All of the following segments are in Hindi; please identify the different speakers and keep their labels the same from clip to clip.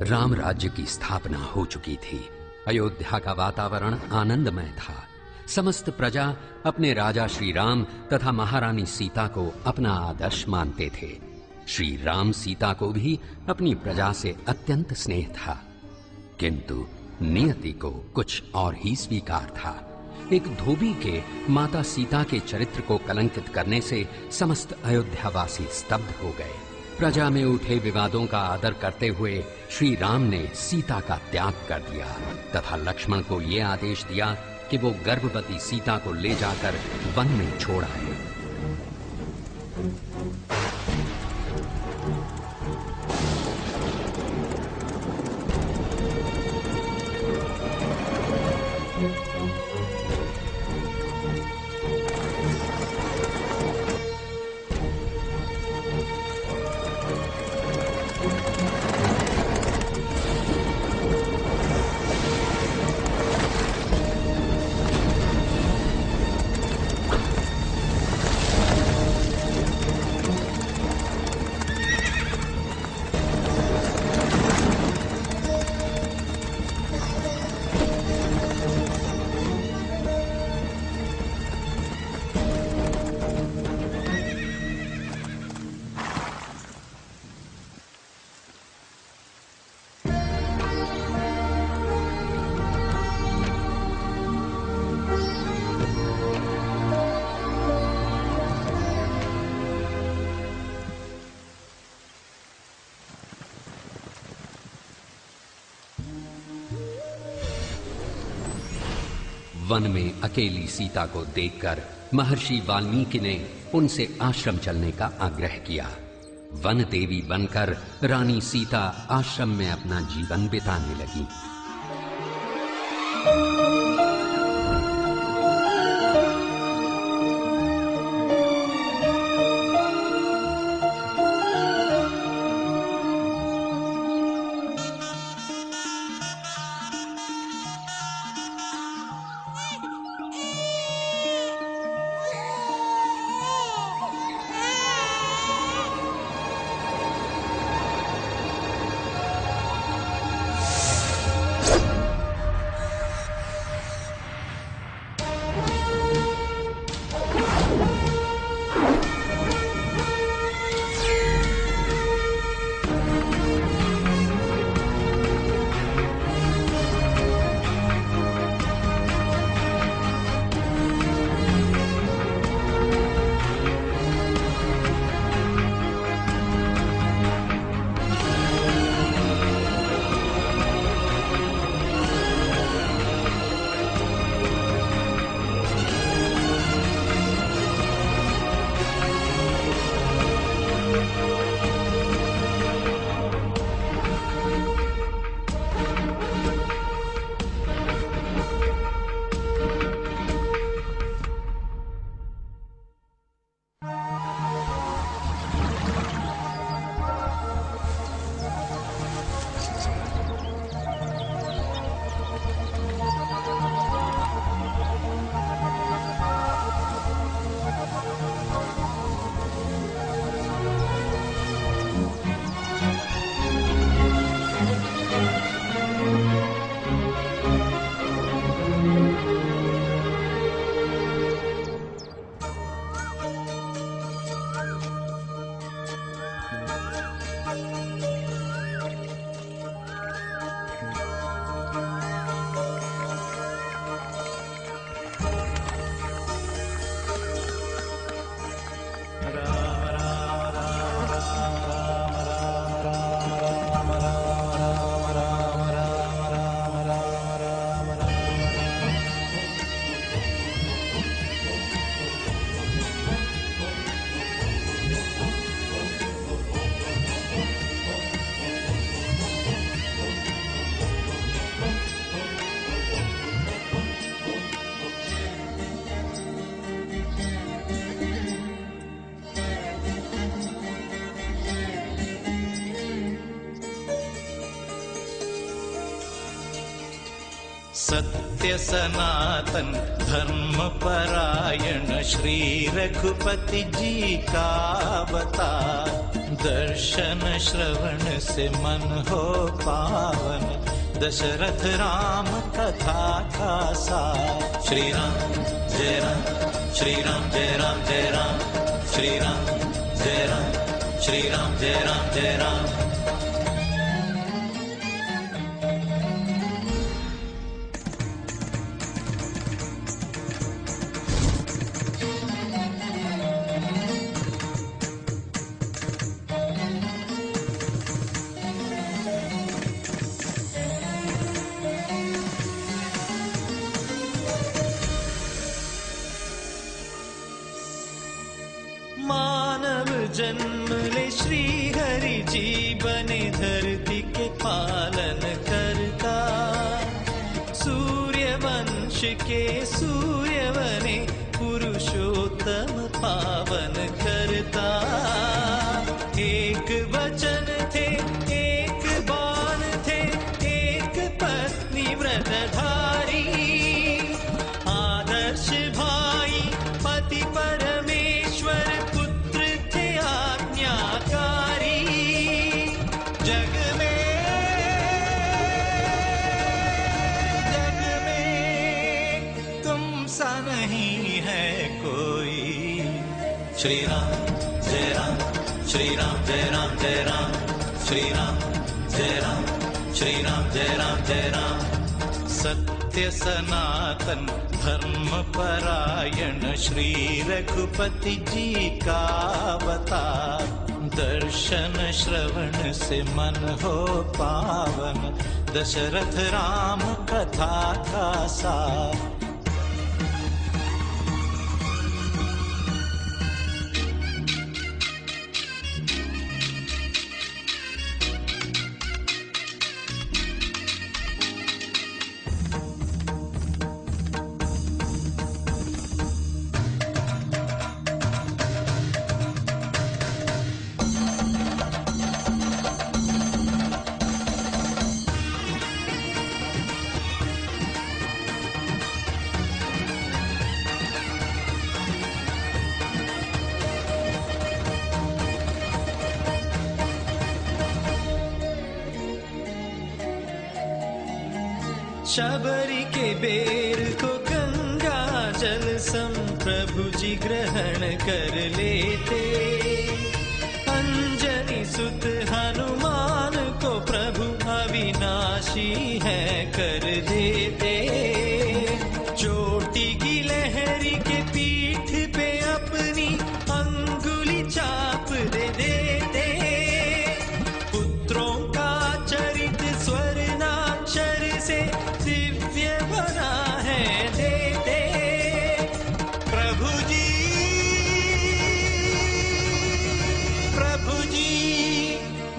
Speaker 1: राम राज्य की स्थापना हो चुकी थी। अयोध्या का वातावरण आनंदमय था। समस्त प्रजा अपने राजा श्री राम तथा महारानी सीता को अपना आदर्श मानते थे। श्री राम सीता को भी अपनी प्रजा से अत्यंत स्नेह था, किंतु नियति को कुछ और ही स्वीकार था। एक धोबी के माता सीता के चरित्र को कलंकित करने से समस्त अयोध्यावासी स्तब्ध हो गए। प्रजा में उठे विवादों का आदर करते हुए श्री राम ने सीता का त्याग कर दिया तथा लक्ष्मण को यह आदेश दिया कि वो गर्भवती सीता को ले जाकर वन में छोड़ आए। वन में अकेली सीता को देखकर महर्षि वाल्मीकि ने उनसे आश्रम चलने का आग्रह किया। वन देवी बनकर रानी सीता आश्रम में अपना जीवन बिताने लगी।
Speaker 2: सत्य सनातन धर्म परायण श्री रघुपति जी का अवतार। दर्शन श्रवण से मन हो पावन, दशरथ राम कथा का सार। श्री राम जय राम, श्री राम जय राम जय राम, श्री राम जय राम, श्री राम जय राम जय राम। मानव जन्म ले श्री हरि जी बने धरती के पालन करता, सूर्य वंश के सूर्य बने पुरुषोत्तम पावन करता। एक वचन थे एक बाण थे एक पत्नी व्रतधारी, आदर्श भाई पति परमेश्वर पुत्र थे आज्ञाकारी। जग में तुम सा नहीं है कोई। श्री राम जय राम, श्री राम जय राम जय राम, श्री राम जय राम, श्री राम जय राम जय राम। सत्य सनातन धर्म परायण श्री रघुपति जी का अवतार, दर्शन श्रवण से मन हो पावन, दशरथ राम कथा का सार। शबरी के बेर को गंगा जल सम प्रभु जी ग्रहण कर लेते, अंजनी सुत हनुमान को प्रभु अविनाशी है कर देते। चोटी की लहरी के पीठ पे अपनी अंगुली चाप दे देते, पुत्रों का चरित स्वर्णाक्षर से दिव्य बना है देते। प्रभु जी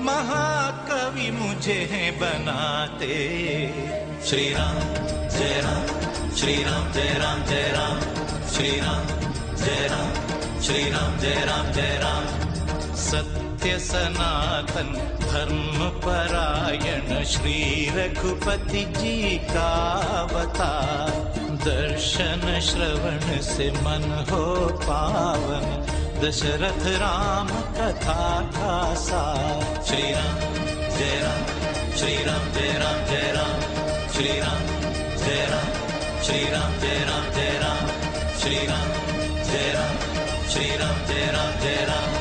Speaker 2: महाकवि मुझे बनाते। श्री राम जय राम, श्री राम जय राम जय राम, श्री राम जय राम, श्री राम जय राम जय राम। सत्य सनातन धर्म परायण श्री रघुपति जी का अवतार, दर्शन श्रवण से मन हो पावन, दशरथ राम कथा का सार। श्री राम जय राम, श्री राम जय राम जय राम, श्री राम जय राम, श्री राम जय राम जय राम, श्री राम जय राम, श्री राम जय राम जय राम,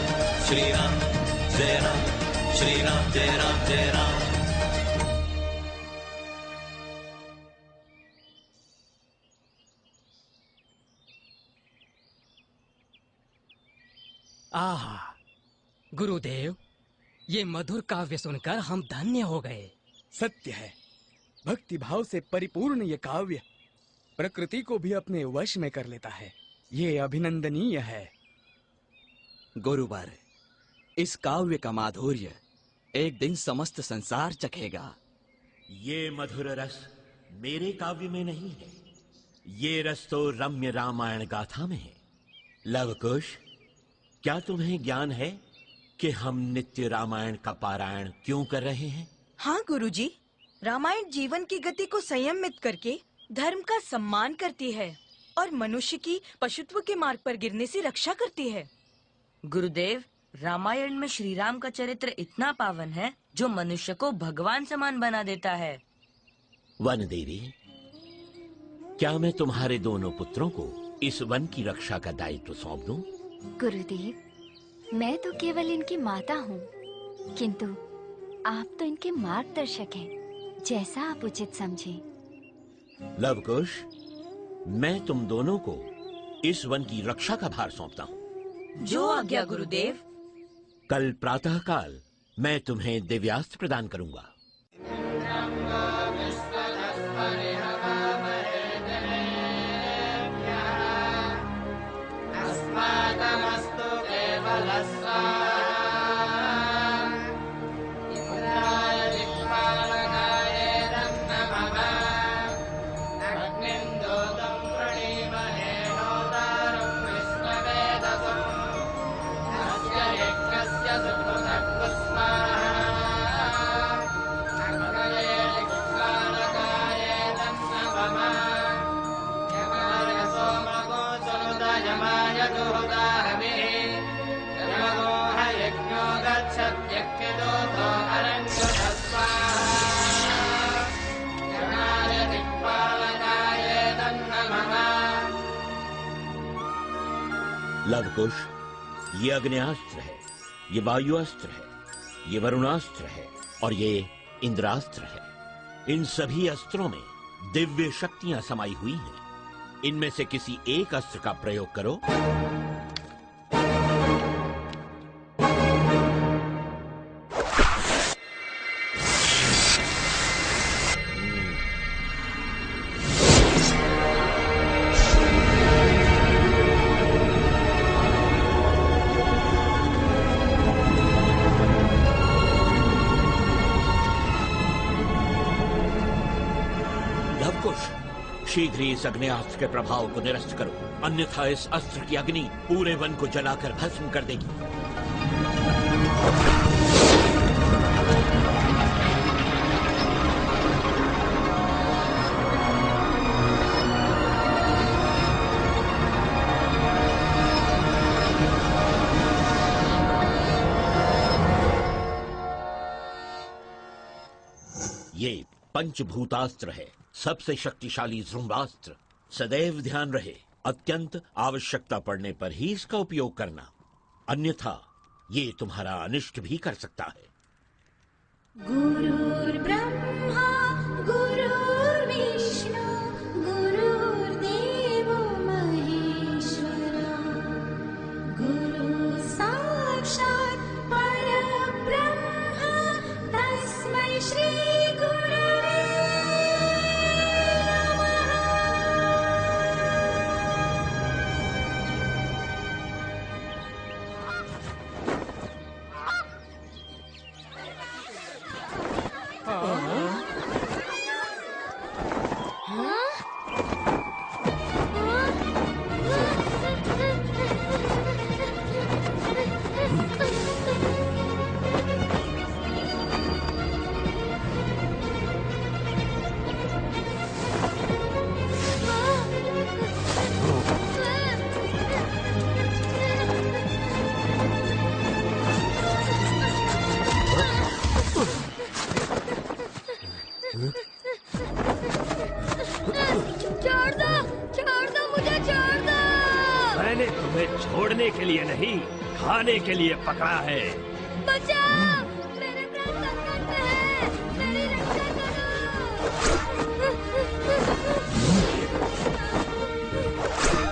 Speaker 2: श्री राम जय राम, श्री राम जय राम जय राम।
Speaker 3: आहा, गुरुदेव, ये मधुर काव्य सुनकर हम धन्य हो गए।
Speaker 4: सत्य है, भक्ति भाव से परिपूर्ण ये काव्य प्रकृति को भी अपने वश में कर लेता है। ये अभिनंदनीय है।
Speaker 5: गुरुवर, इस काव्य का माधुर्य एक दिन समस्त संसार चखेगा।
Speaker 6: ये मधुर रस मेरे काव्य में नहीं है, ये रस तो रम्य रामायण गाथा में है। लवकुश, क्या तुम्हें ज्ञान है कि हम नित्य रामायण का पारायण क्यों कर रहे हैं?
Speaker 7: हाँ गुरुजी, रामायण जीवन की गति को संयमित करके धर्म का सम्मान करती है और मनुष्य की पशुत्व के मार्ग पर गिरने से रक्षा करती है।
Speaker 8: गुरुदेव, रामायण में श्री राम का चरित्र इतना पावन है जो मनुष्य को भगवान समान बना देता है।
Speaker 6: वन देवी, क्या मैं तुम्हारे दोनों पुत्रों को इस वन की रक्षा का दायित्व सौंप दूं?
Speaker 9: गुरुदेव, मैं तो केवल इनकी माता हूँ, किंतु आप तो इनके मार्गदर्शक हैं, जैसा आप उचित समझें।
Speaker 6: लवकुश, मैं तुम दोनों को इस वन की रक्षा का भार सौंपता हूँ।
Speaker 8: जो आज्ञा गुरुदेव।
Speaker 6: कल प्रातःकाल मैं तुम्हें दिव्यास्त्र प्रदान करूंगा। लवकुश, ये अग्न्यास्त्र है, ये वायुअस्त्र है, ये वरुणास्त्र है और ये इंद्रास्त्र है। इन सभी अस्त्रों में दिव्य शक्तियां समाई हुई हैं। इनमें से किसी एक अस्त्र का प्रयोग करो। शीघ्र ही इस अग्न्यास्त्र के प्रभाव को निरस्त करो, अन्यथा इस अस्त्र की अग्नि पूरे वन को जलाकर भस्म कर देगी। ये पंचभूतास्त्र है, सबसे शक्तिशाली ध्रुवास्त्र। सदैव ध्यान रहे, अत्यंत आवश्यकता पड़ने पर ही इसका उपयोग करना, अन्यथा ये तुम्हारा अनिष्ट भी कर सकता है।
Speaker 10: गुरुर्ब्रह्मा गुरुर्विष्णु गुरुर्देवो महेश्वरा गुरु साक्षात् परब्रह्म तस्मै श्री गुरवे
Speaker 11: छोड़ने के लिए नहीं, खाने के लिए पकड़ा है।
Speaker 10: बचाओ! मेरे प्राण संकट में हैं! मेरी रक्षा करो!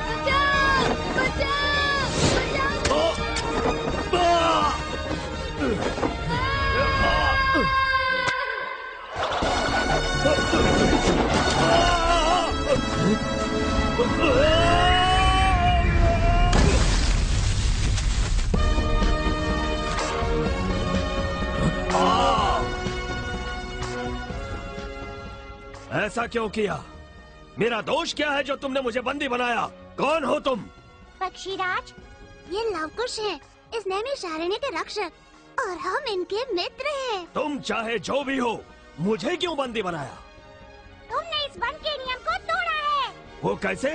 Speaker 10: बचाओ! बचाओ!
Speaker 11: ऐसा क्यों किया? मेरा दोष क्या है जो तुमने मुझे बंदी बनाया? कौन हो तुम?
Speaker 12: पक्षीराज, ये लवकुश है, इस नैमिषारण्य के रक्षक और हम इनके मित्र हैं।
Speaker 11: तुम चाहे जो भी हो, मुझे क्यों बंदी बनाया?
Speaker 12: तुमने इस वन के नियम को तोड़ा है।
Speaker 11: वो कैसे?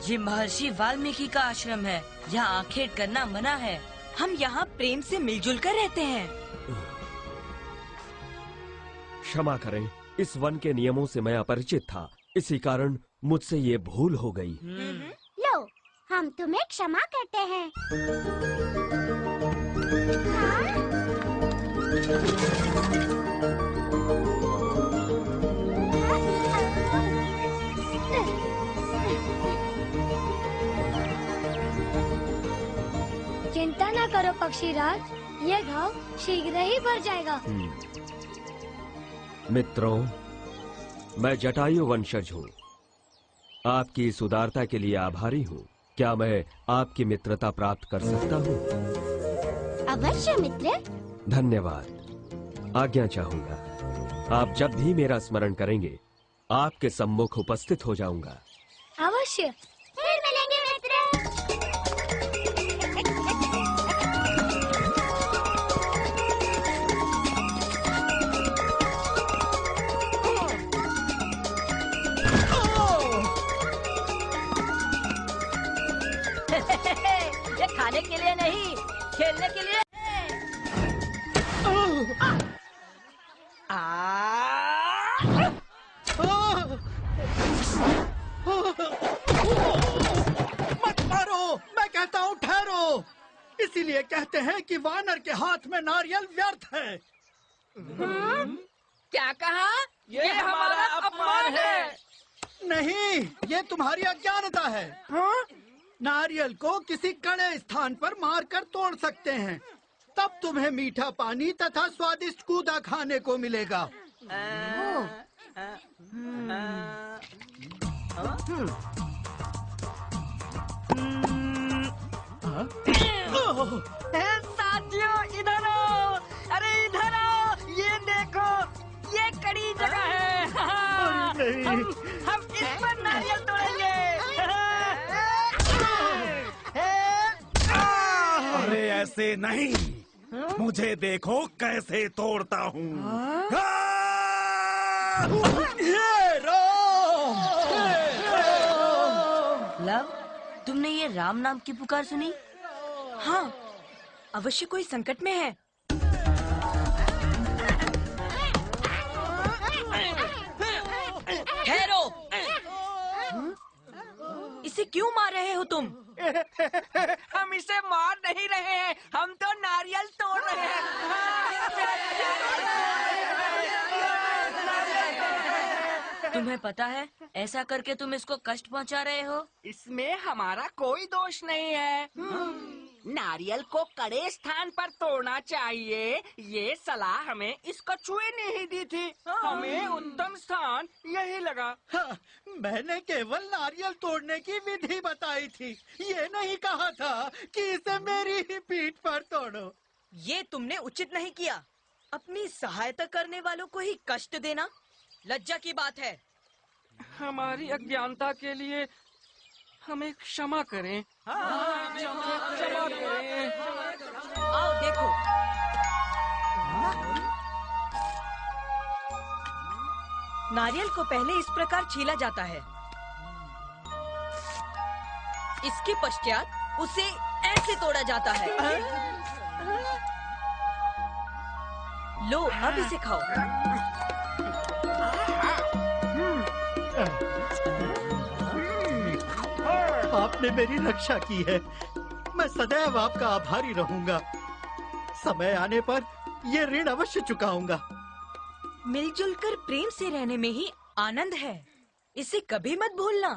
Speaker 8: ये महर्षि वाल्मीकि का आश्रम है, यहाँ आखेट करना मना है।
Speaker 7: हम यहाँ प्रेम से मिलजुल कर रहते हैं।
Speaker 11: क्षमा करें, इस वन के नियमों से मैं अपरिचित था, इसी कारण मुझसे ये भूल हो गई।
Speaker 12: लो, हम तुम्हें क्षमा करते हैं।
Speaker 10: चिंता ना करो पक्षीराज, ये घाव शीघ्र ही भर जाएगा।
Speaker 11: मित्रों, मैं जटायु वंशज हूँ। आपकी इस उदारता के लिए आभारी हूँ। क्या मैं आपकी मित्रता प्राप्त कर सकता हूँ?
Speaker 12: अवश्य मित्र।
Speaker 11: धन्यवाद। आज्ञा चाहूंगा। आप जब भी मेरा स्मरण करेंगे, आपके सम्मुख उपस्थित हो जाऊंगा।
Speaker 10: अवश्य।
Speaker 12: फिर मिलेंगे मित्र।
Speaker 8: ये खाने के लिए नहीं, खेलने के लिए।
Speaker 13: मत मारो, मैं कहता हूँ ठहरो। इसीलिए कहते हैं कि वानर के हाथ में नारियल व्यर्थ है।
Speaker 3: क्या कहा? ये हमारा अपमान है।
Speaker 13: नहीं, ये तुम्हारी अज्ञानता है। नारियल को किसी कड़े स्थान पर मारकर तोड़ सकते हैं, तब तुम्हें मीठा पानी तथा स्वादिष्ट कूदा खाने को मिलेगा।
Speaker 3: साथियों, इधर आओ। अरे इधर आओ, ये देखो, ये कड़ी जगह है। हम इस पर नारियल तोड़ेंगे।
Speaker 14: अरे ऐसे नहीं, मुझे देखो कैसे तोड़ता हूँ।
Speaker 8: लव, तुमने ये राम नाम की पुकार सुनी?
Speaker 7: हाँ, अवश्य कोई संकट में है। ठहरो। इसे क्यों मार रहे हो तुम?
Speaker 3: हम इसे मार नहीं रहे हैं, हम तो नारियल तोड़ रहे हैं।
Speaker 8: तुम्हें पता है, ऐसा करके तुम इसको कष्ट पहुंचा रहे हो।
Speaker 3: इसमें हमारा कोई दोष नहीं है। नारियल को कड़े स्थान पर तोड़ना चाहिए, ये सलाह हमें इस कछुए ने ही दी थी। हमें उत्तम स्थान यही लगा।
Speaker 13: मैंने केवल नारियल तोड़ने की विधि बताई थी, ये नहीं कहा था कि इसे मेरी ही पीठ पर तोड़ो।
Speaker 7: ये तुमने उचित नहीं किया। अपनी सहायता करने वालों को ही कष्ट देना लज्जा की बात है।
Speaker 3: हमारी अज्ञानता के लिए हमें क्षमा करें। क्षमा करें।
Speaker 7: आओ देखो। नारियल को पहले इस प्रकार छीला जाता है, इसके पश्चात उसे ऐसे तोड़ा जाता है। लो, अब इसे खाओ।
Speaker 13: आपने मेरी रक्षा की है, मैं सदैव आपका आभारी रहूंगा। समय आने पर ये ऋण अवश्य चुकाऊंगा।
Speaker 7: मिलजुल कर प्रेम से रहने में ही आनंद है, इसे कभी मत भूलना।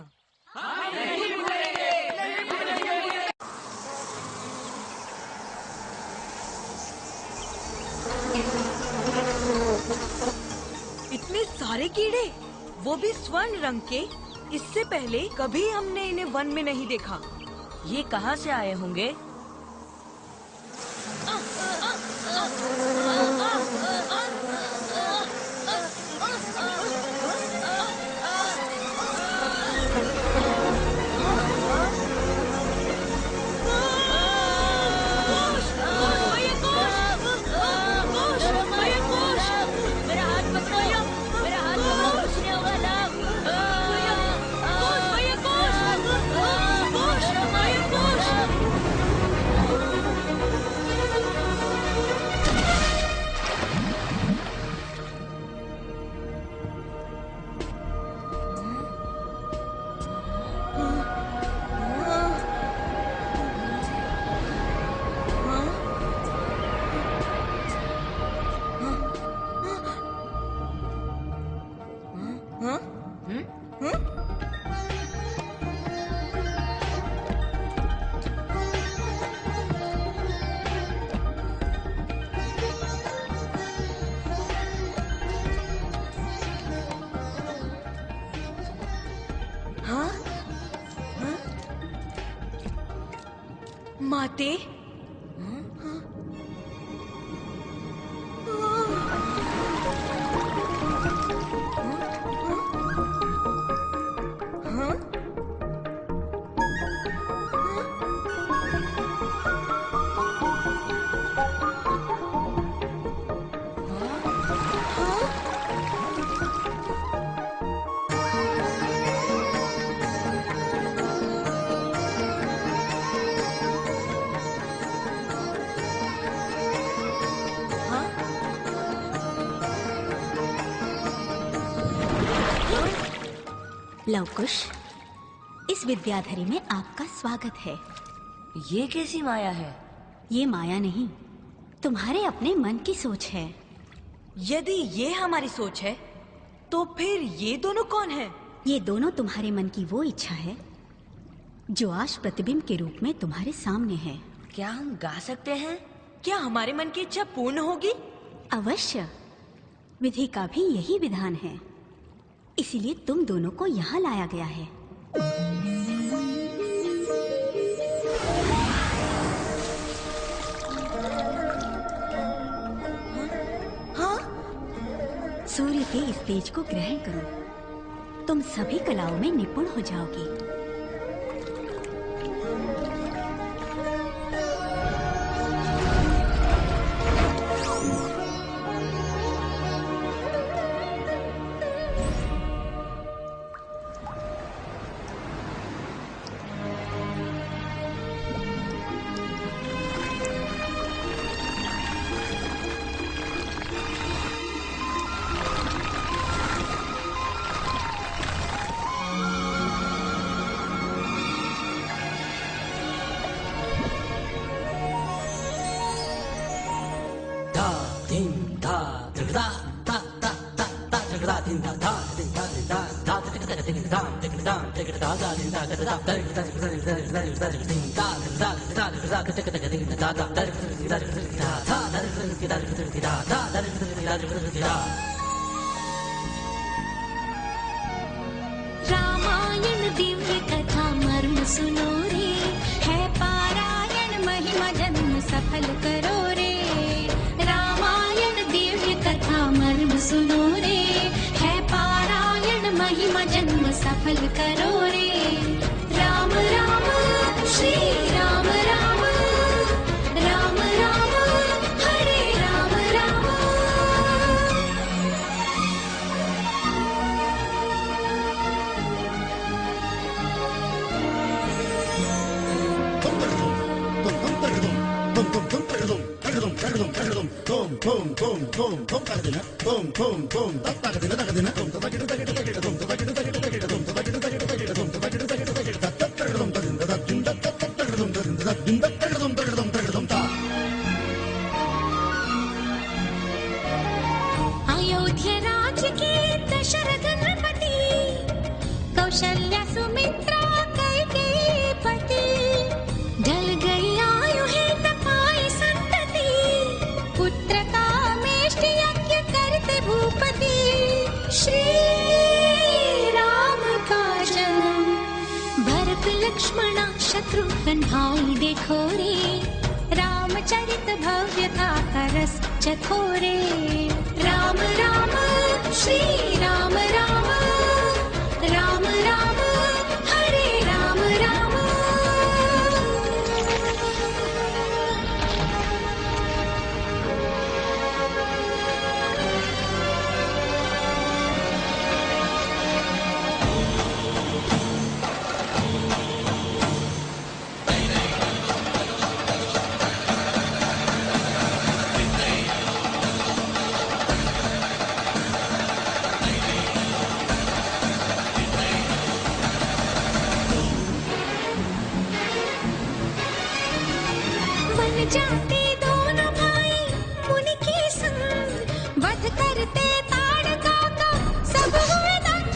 Speaker 7: इतने सारे कीड़े, वो भी स्वर्ण रंग के। इससे पहले कभी हमने इन्हें वन में नहीं देखा।
Speaker 8: ये कहाँ से आए होंगे?
Speaker 7: माते,
Speaker 15: लवकुश, इस विद्याधरी में आपका स्वागत है।
Speaker 8: ये कैसी माया है?
Speaker 15: ये माया नहीं, तुम्हारे अपने मन की सोच है।
Speaker 7: यदि ये हमारी सोच है, तो फिर ये दोनों कौन है?
Speaker 15: ये दोनों तुम्हारे मन की वो इच्छा है जो आज प्रतिबिंब के रूप में तुम्हारे सामने है।
Speaker 8: क्या हम गा सकते हैं?
Speaker 7: क्या हमारे मन की इच्छा पूर्ण होगी?
Speaker 15: अवश्य, विधि का भी यही विधान है, इसीलिए तुम दोनों को यहाँ लाया गया है।
Speaker 7: हाँ?
Speaker 15: सूर्य के इस तेज को ग्रहण करो, तुम सभी कलाओं में निपुण हो जाओगी।
Speaker 16: रामायण दिव्य कथा मर्म सुनो रे, है पारायण महिमा जन्म सफल करो रे। रामायण दिव्य कथा मर्म सुनो रे, है पारायण महिमा जन्म सफल करो रे। राम राम श्री राम राम, राम राम हरे राम राम। अयोध्या राज के दशरथ नृपति, कौशल्या सुमित्रा कैकेयी पति। ढल गई आयु है तपाई संतति, पुत्र कामेष्टि यज्ञ करते भूपति। श्री राम का जन्म भरत लक्ष्मणा शत्रुघ्न भाई देखो रे। रामचरित भव्य था रस चखोरे। राम राम श्री राम राम, राम राम हरे राम राम। वन जाते दोनों भाई मुनि के संग, वध करते ताड़का का सब हुए दंग।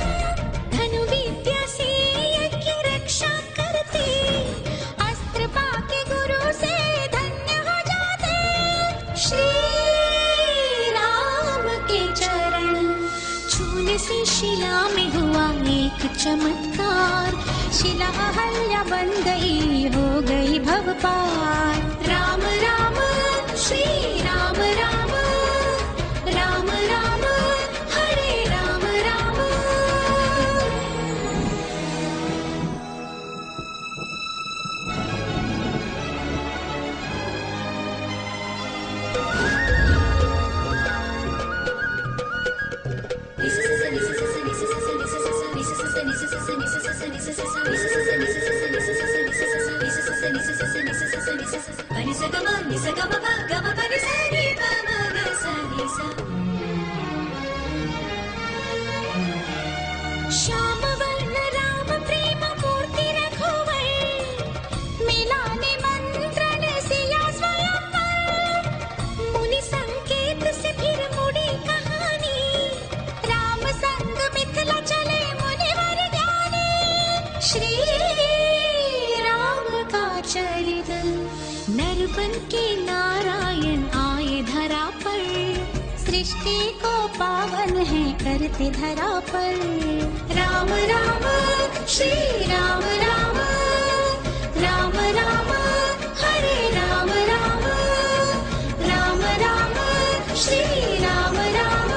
Speaker 16: धनु विद्या से यज्ञ रक्षा करते, अस्त्र पाके गुरु से धन्य हो जाते। श्री राम के चरण छू सोने से शिला में हुआ एक चमत्कार, शिला अहल्या बन गई, हो गई भव पार। राम राम श्री राम राम, राम राम हरे राम राम। श्याम वर्ण राम प्रेम मूर्ति रघुवर, मिलाने मंत्रण सिया स्वयंवर। मुनि संकेत से फिर मुड़ी कहानी, राम संग मिथिला चले मुनिवर ज्ञानी। श्री राम का चरित नर बन के नारायण आए धरा पर, सृष्टि को पावन है करते धरा पर। राम राम श्री राम राम, राम राम हरे राम राम, राम राम श्री राम राम,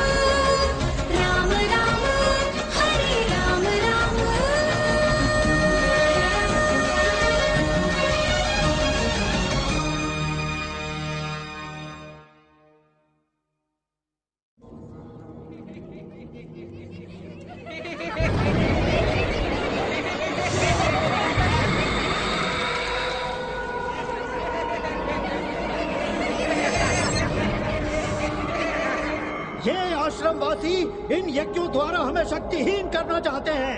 Speaker 16: राम राम हरे राम राम।
Speaker 13: ये आश्रमवासी इन यज्ञों द्वारा हमें शक्तिहीन करना चाहते हैं।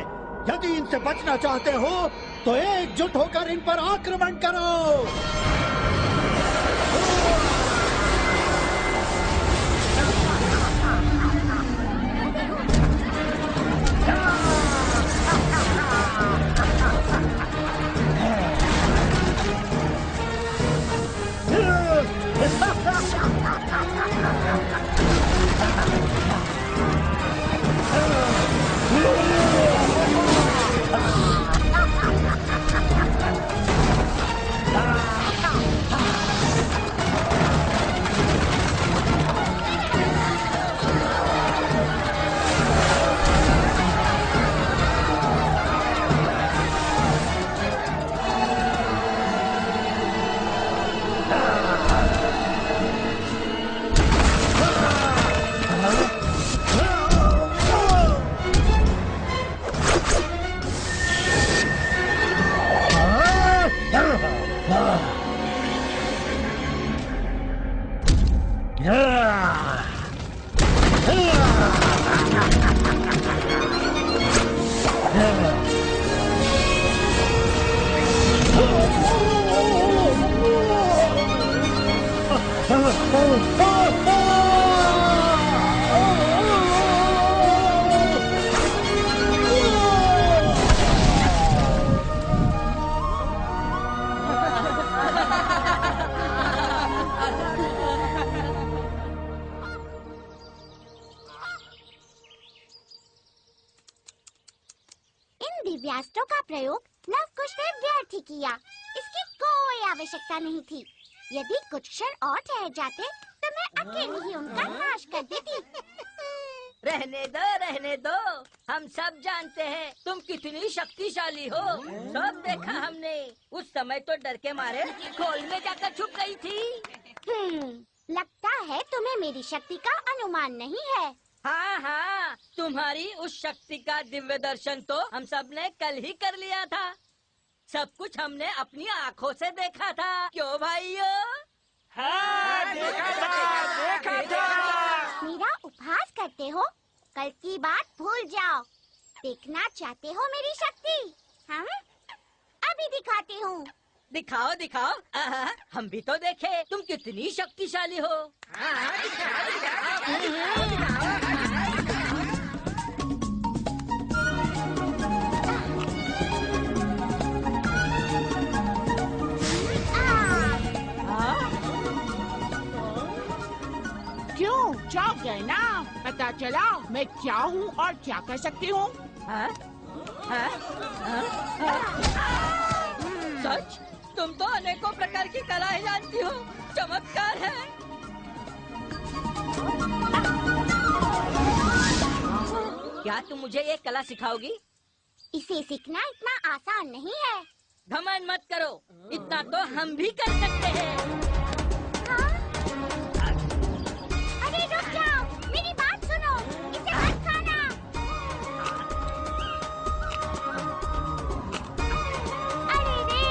Speaker 13: यदि इनसे बचना चाहते हो तो एकजुट होकर इन पर आक्रमण करो।
Speaker 12: दिव्यास्त्रों का प्रयोग लवकुश ने व्यर्थ ही किया। इसकी कोई आवश्यकता नहीं थी। यदि कुछ क्षण और ठहर जाते तो मैं अकेली ही उनका नाश कर देती।
Speaker 8: रहने दो, हम सब जानते हैं तुम कितनी शक्तिशाली हो। सब देखा हमने। उस समय तो डर के मारे खोल में जाकर छुप गई थी।
Speaker 12: लगता है तुम्हें मेरी शक्ति का अनुमान नहीं है।
Speaker 8: हाँ, तुम्हारी उस शक्ति का दिव्य दर्शन तो हम सब ने कल ही कर लिया था। सब कुछ हमने अपनी आँखों से देखा था। क्यों भाइयों?
Speaker 3: हाँ, देखा था।
Speaker 12: मेरा उपहास करते हो? कल की बात भूल जाओ। देखना चाहते हो मेरी शक्ति? हाँ, अभी दिखाती हूँ।
Speaker 8: दिखाओ। हम भी तो देखे तुम कितनी शक्तिशाली हो।
Speaker 3: क्यों? चौंक गए ना? पता
Speaker 17: चला मैं क्या हूँ और क्या कर सकती हूँ?
Speaker 8: सच? तुम तो अनेकों प्रकार की कलाएं जानती हो। चमत्कार है। क्या तुम मुझे ये कला सिखाओगी?
Speaker 12: इसे सीखना इतना आसान नहीं है।
Speaker 8: घमंड मत करो, इतना तो हम भी कर सकते हैं।
Speaker 12: हाँ? अरे रुक जाओ, मेरी बात सुनो, इसे मत खाना। अरे रे,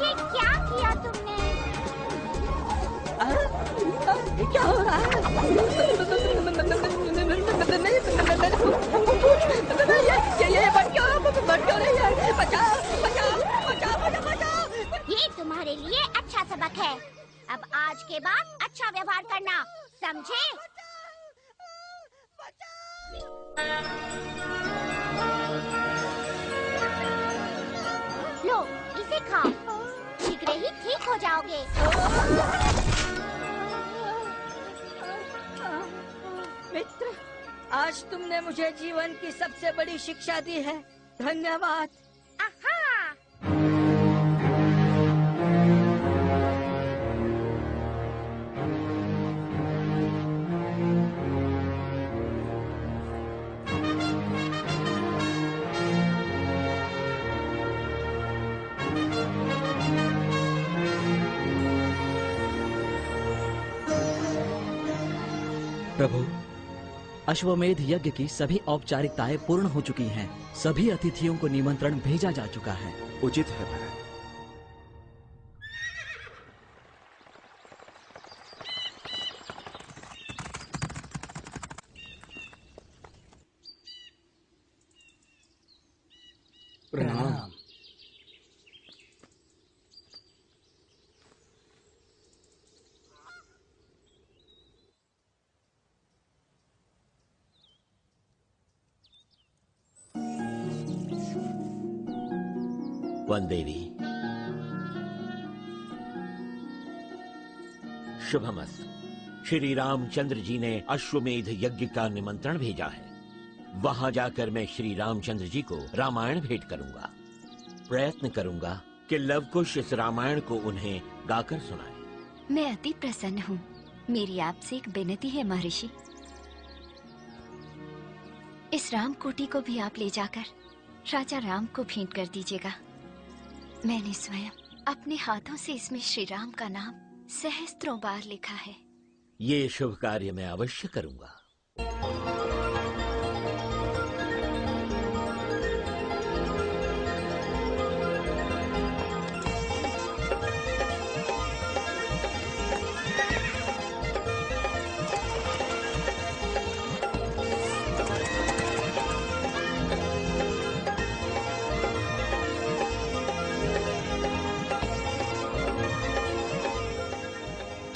Speaker 12: ये क्या किया तुमने?
Speaker 8: ये क्या हो रहा है? बच क्यों रही है? बचाओ, बचाओ, बचाओ, बचाओ, बचाओ।
Speaker 12: ये तुम्हारे लिए अच्छा सबक है। अब आज के बाद अच्छा व्यवहार करना, समझे? लो, इसे खाओ, शीघ्र ही ठीक हो जाओगे।
Speaker 8: मित्र, आज तुमने मुझे जीवन की सबसे बड़ी शिक्षा दी है। धन्यवाद।
Speaker 5: प्रभु, अश्वमेध यज्ञ की सभी औपचारिकताएं पूर्ण हो चुकी हैं। सभी अतिथियों को निमंत्रण भेजा जा चुका है।
Speaker 18: उचित है भरत।
Speaker 4: प्रणाम।
Speaker 6: वनदेवी, शुभमस्तु। श्री रामचंद्र जी ने अश्वमेध यज्ञ का निमंत्रण भेजा है। वहां जाकर मैं श्री रामचंद्र जी को रामायण भेंट करूंगा। प्रयत्न करूंगा कि लवकुश इस रामायण को उन्हें गाकर सुनाए।
Speaker 9: मैं अति प्रसन्न हूँ। मेरी आपसे एक विनती है महर्षि। इस रामकोटी को भी आप ले जाकर राजा राम को भेंट कर दीजिएगा। मैंने स्वयं अपने हाथों से इसमें श्री राम का नाम सहस्त्रों बार लिखा है।
Speaker 6: ये शुभ कार्य मैं अवश्य करूंगा।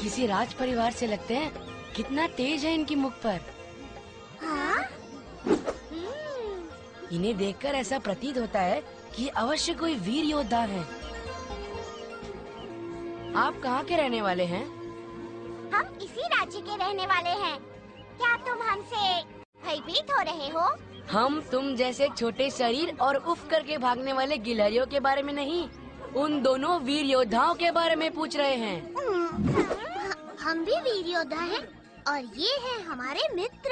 Speaker 19: किसी राज परिवार से लगते हैं। कितना तेज है इनकी मुख पर।
Speaker 12: हाँ?
Speaker 19: इन्हें देखकर ऐसा प्रतीत होता है कि अवश्य कोई वीर योद्धा है। आप कहाँ के रहने वाले हैं?
Speaker 12: हम इसी राज्य के रहने वाले हैं। क्या तुम हमसे भयभीत हो रहे हो?
Speaker 19: हम तुम जैसे छोटे शरीर और उफ करके भागने वाले गिलहरियों के बारे में नहीं, उन दोनों वीर योद्धाओं के बारे में पूछ रहे हैं।
Speaker 12: हम भी वीर योद्धा हैं और ये हैं हमारे मित्र।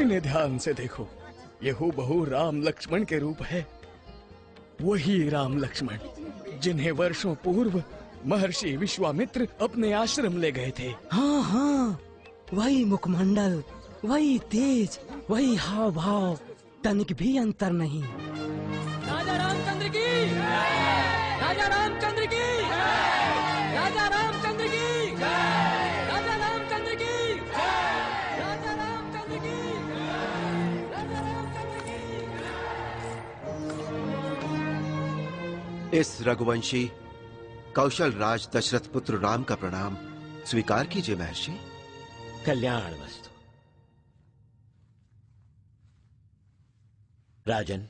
Speaker 4: इन्हें ध्यान से देखो, ये हूबहू राम लक्ष्मण के रूप है। वही राम लक्ष्मण जिन्हें वर्षों पूर्व महर्षि विश्वामित्र अपने आश्रम ले गए थे।
Speaker 19: हाँ हाँ, वही मुखमंडल, वही तेज, वही हाव भाव, तनिक भी अंतर नहीं।
Speaker 3: राजा रामचंद्र की, राजा रामचंद्र की, राजा रामचंद्र की, राजा रामचंद्र की, राजा रामचंद्र की, राजा रामचंद्र की।
Speaker 18: इस रघुवंशी कौशल राज दशरथ पुत्र राम का प्रणाम स्वीकार कीजिए महर्षि।
Speaker 6: कल्याण वस्तु। राजन,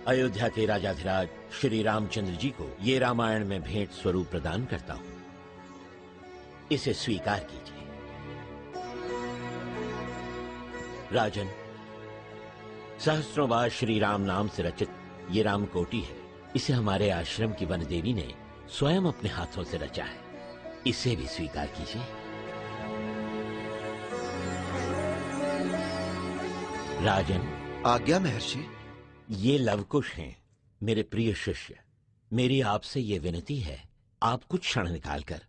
Speaker 6: अयोध्या के राजाधिराज श्री रामचंद्र जी को ये रामायण में भेंट स्वरूप प्रदान करता हूं। इसे स्वीकार कीजिए। राजन, सहस्रों बार श्री राम नाम से रचित ये रामकोटि है। इसे हमारे आश्रम की वन देवी ने स्वयं अपने हाथों से रचा है। इसे भी स्वीकार कीजिए। राजन।
Speaker 18: आज्ञा महर्षि।
Speaker 6: ये लवकुश हैं, मेरे प्रिय शिष्य। मेरी आपसे ये विनती है, आप कुछ क्षण निकालकर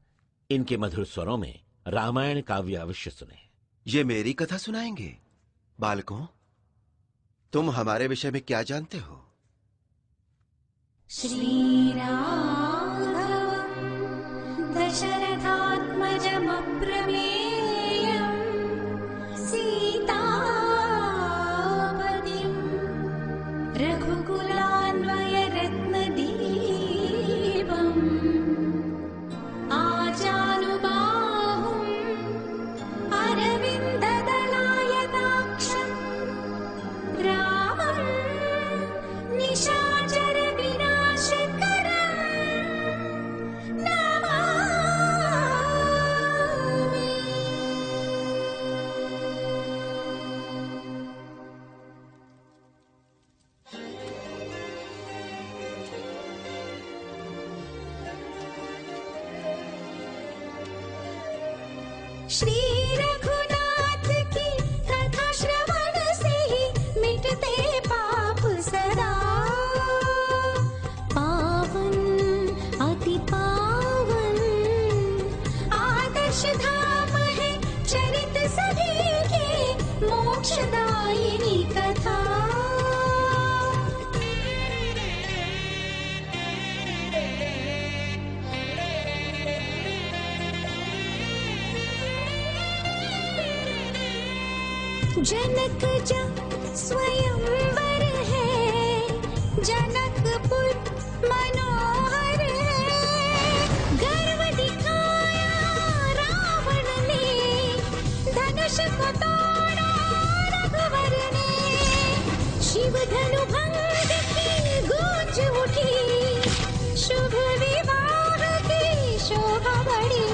Speaker 6: इनके मधुर स्वरों में रामायण काव्य अवश्य सुने।
Speaker 18: ये मेरी कथा सुनाएंगे? बालकों, तुम हमारे विषय में क्या जानते हो?
Speaker 16: श्रीराघवं दशरथात्मजमप्रमेयं सीतापतिं रघुकुलान्वयरत्नदीपम् आजानुबाहुम् अरविन्ददलायताक्षं रामं निशाचर विनाशकरं नमामि। श्री रघुनाथ की कथा श्रवण से ही मिटते पाप सदा। पावन अति पावन आदर्श धाम है चरित सभी के मोक्षदायिनी कथा। जनक जब स्वयंवर है, जनकपुर मनोहर है। गर्व दिखाया रावण ने, धनुष को तोड़ा रघुवर ने। शिव धनु भंग की गूंज उठी, शुभ विवाह की शोभा बढ़ी।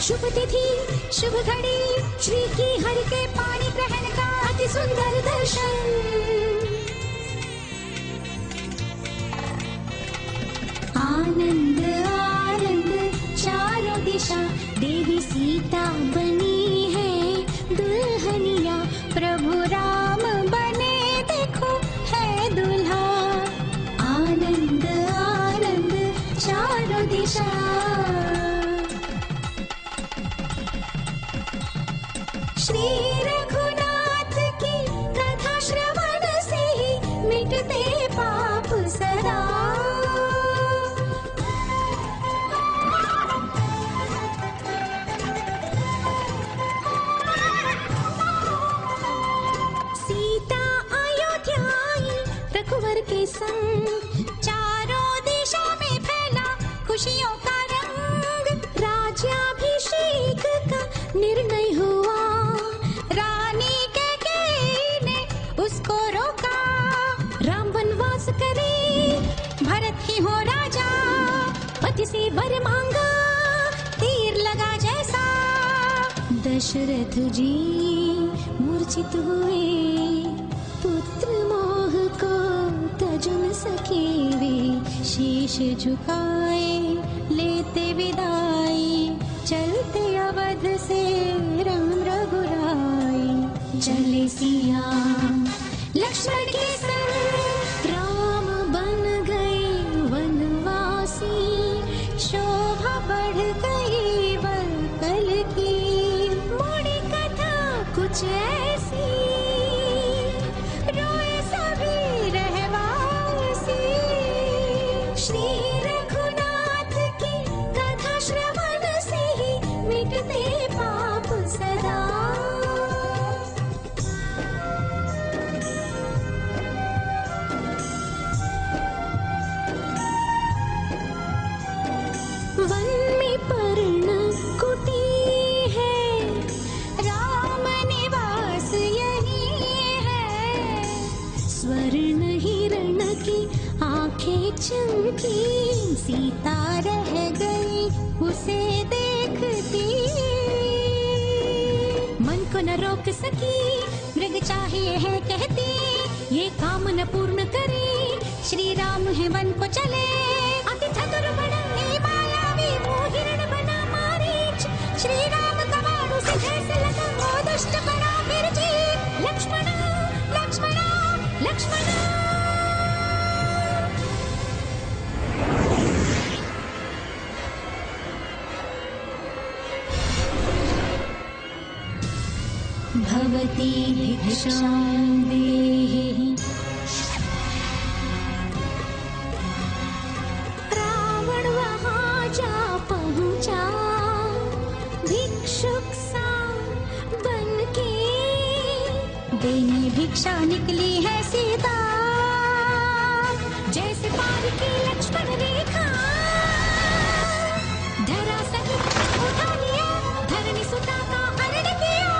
Speaker 16: शुभ तिथि शुभ घड़ी, श्री की हरि के पानी ग्रहण का अति सुंदर दर्शन। आनंद आनंद चारों दिशा, देवी सीता बनी है दुल्हनिया। प्रभु राम बने देखो है दुल्हा। आनंद आनंद चारों दिशा। श्री रघुनाथ की कथा श्रवण से ही मिटते पाप सदा। सीता अयोध्या आई रघुवर के संग, चारों दिशा में फैला खुशियों का रंग। राज्याभिषेक का निर्णय हुआ, रानी कैकेयी ने उसको रोका। राम वनवास करे, भरत ही हो राजा। पति से वर मांगा, तीर लगा जैसा। दशरथ जी मूर्छित हुए, पुत्र मोह को तज न सके वे। शीश झुकाए लेते विदाई, चलते अवध से राम रघुराई। चले सिया लक्ष्मण के संग, राम बन गए वनवासी। शोभा बढ़ गई वर कल की, मोड़ी कथा कुछ ऐसी। रोए सभी रहवासी। श्री रघुनाथ की कथा श्रवण से ही मिटते पाप सदा। उसे देखती, मन को न रोक सकी, मृग चाहिए है कहती, ये काम न पूर्ण करे, श्री राम है वन को चले। अति चतुर बड़े मायावी वो हिरण बना मारीच, श्री राम का बाणों से जैसे लगा वो दुष्ट बना फिर जी। लक्ष्मणा लक्ष्मणा लक्ष्मणा। भवती भिक्षां देहि, रावण वहाँ जा पहुँचा, भिक्षुक सा बनके, देने भिक्षा निकली है सीता, जैसे पार की लक्ष्मण रेखा, धरा सहित उठा लिया, धरणी सुता का हरण किया।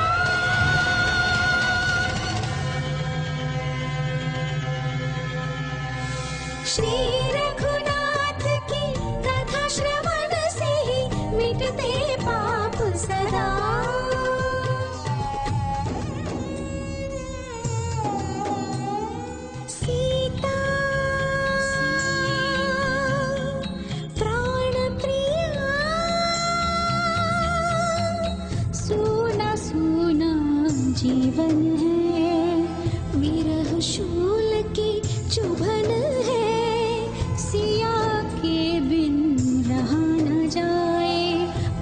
Speaker 16: श्री रघुनाथ की कथा श्रवण से ही मिटते पाप सदा। सीता प्राण प्रिया, सोना सोना जीवन है, विरह शूल की चुभन है, सिया के बिन रहा न जाए,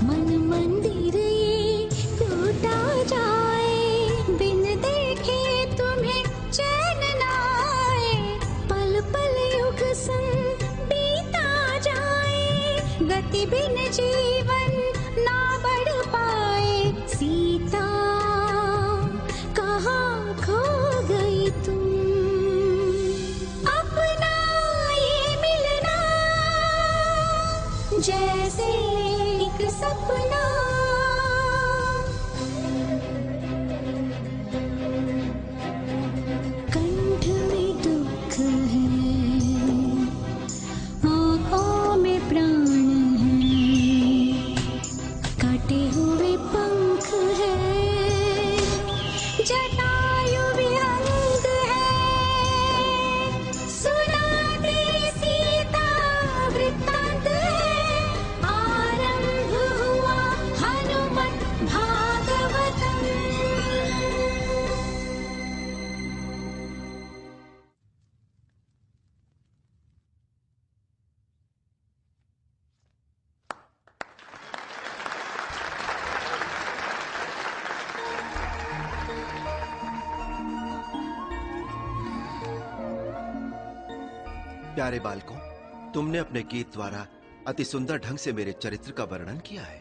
Speaker 16: मन मंदिर ये टूटा जाए, बिन देखे तुम्हें चैन न आए, पल पल युग संग बीता जाए, गति बिन जीवन ना बढ़ पाए। सीता कहाँ खो गई तुम, अपना ये मिलना जैसे एक सपना। कंठ में दुख है, आँखों में प्राण है, काटे हुए पंख है, जटायु विहंग है, सुना दे सीता वृत्तांत है, आरंभ हुआ हनुमत भागवतम।
Speaker 18: प्यारे बालकों, तुमने अपने गीत द्वारा अति सुंदर ढंग से मेरे चरित्र का वर्णन किया है।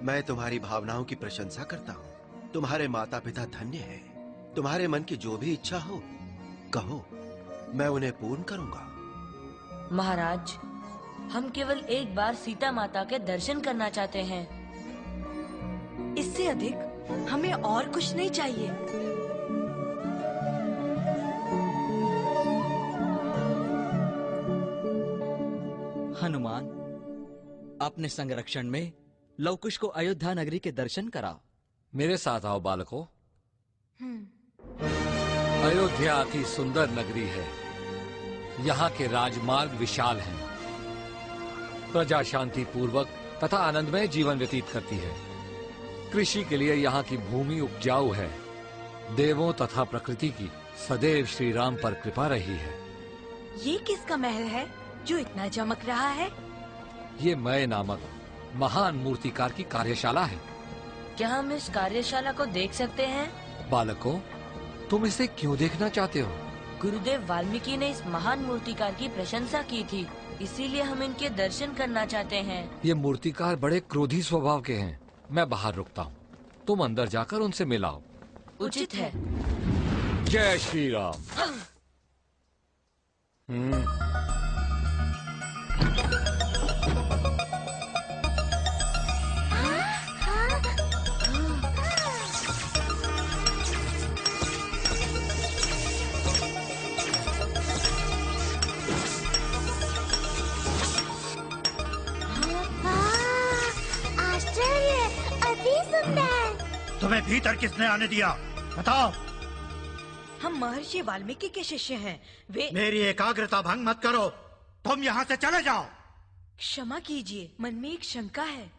Speaker 18: मैं तुम्हारी भावनाओं की प्रशंसा करता हूँ। तुम्हारे माता पिता धन्य हैं। तुम्हारे मन की जो भी इच्छा हो कहो, मैं उन्हें पूर्ण करूंगा।
Speaker 19: महाराज, हम केवल एक बार सीता माता के दर्शन करना चाहते हैं।
Speaker 7: इससे अधिक हमें और कुछ नहीं चाहिए।
Speaker 5: हनुमान, अपने संरक्षण में लवकुश को अयोध्या नगरी के दर्शन कराओ।
Speaker 20: मेरे साथ आओ बालकों। अयोध्या अति सुंदर नगरी है। यहाँ के राजमार्ग विशाल हैं। प्रजा शांति पूर्वक तथा आनंदमय जीवन व्यतीत करती है। कृषि के लिए यहाँ की भूमि उपजाऊ है। देवों तथा प्रकृति की सदैव श्री राम पर कृपा रही है।
Speaker 7: ये किसका महल है जो इतना चमक रहा है?
Speaker 20: ये मय नामक महान मूर्तिकार की कार्यशाला है।
Speaker 19: क्या हम इस कार्यशाला को देख सकते हैं?
Speaker 20: बालकों, तुम इसे क्यों देखना चाहते हो?
Speaker 19: गुरुदेव वाल्मीकि ने इस महान मूर्तिकार की प्रशंसा की थी, इसीलिए हम इनके दर्शन करना चाहते हैं।
Speaker 20: ये मूर्तिकार बड़े क्रोधी स्वभाव के हैं। मैं बाहर रुकता हूँ, तुम अंदर जाकर उनसे मिलाओ।
Speaker 19: उचित है।
Speaker 20: जय श्री राम।
Speaker 13: तुम्हें भीतर किसने आने दिया? बताओ।
Speaker 7: हम महर्षि वाल्मीकि के शिष्य हैं। वे
Speaker 13: मेरी एकाग्रता भंग मत करो। तुम यहाँ से चले जाओ।
Speaker 7: क्षमा कीजिए, मन में एक शंका है,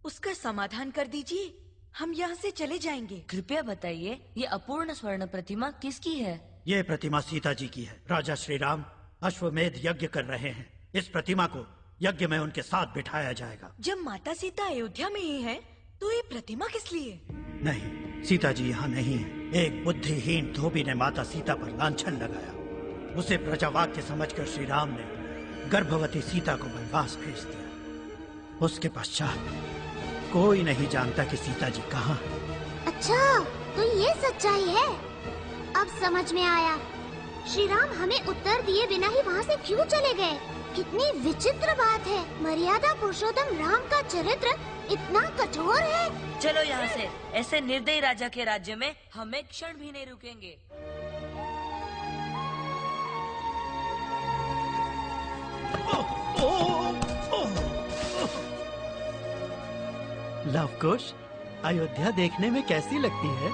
Speaker 7: उसका समाधान कर दीजिए, हम यहाँ से चले जाएंगे।
Speaker 19: कृपया बताइए, ये अपूर्ण स्वर्ण प्रतिमा किसकी है?
Speaker 13: ये प्रतिमा सीता जी की है। राजा श्री राम अश्वमेध यज्ञ कर रहे हैं। इस प्रतिमा को यज्ञ में उनके साथ बिठाया जाएगा।
Speaker 7: जब माता सीता अयोध्या में ही है, तो ये प्रतिमा किस लिए?
Speaker 13: नहीं, सीता जी यहाँ नहीं है। एक बुद्धिहीन धोबी ने माता सीता पर लांछन लगाया। उसे प्रजावाक्य समझकर श्री राम ने गर्भवती सीता को वनवास भेज दिया। उसके पश्चात कोई नहीं जानता कि सीता जी कहाँ है।
Speaker 12: अच्छा, तो ये सच्चाई है। अब समझ में आया। श्री राम हमें उत्तर दिए बिना ही वहाँ से क्यों चले गए। कितनी विचित्र बात है। मर्यादा पुरुषोत्तम राम का चरित्र इतना कठोर है।
Speaker 19: चलो यहाँ से। ऐसे निर्दयी राजा के राज्य में हम एक क्षण भी नहीं रुकेंगे।
Speaker 13: लवकुश, अयोध्या देखने में कैसी लगती है?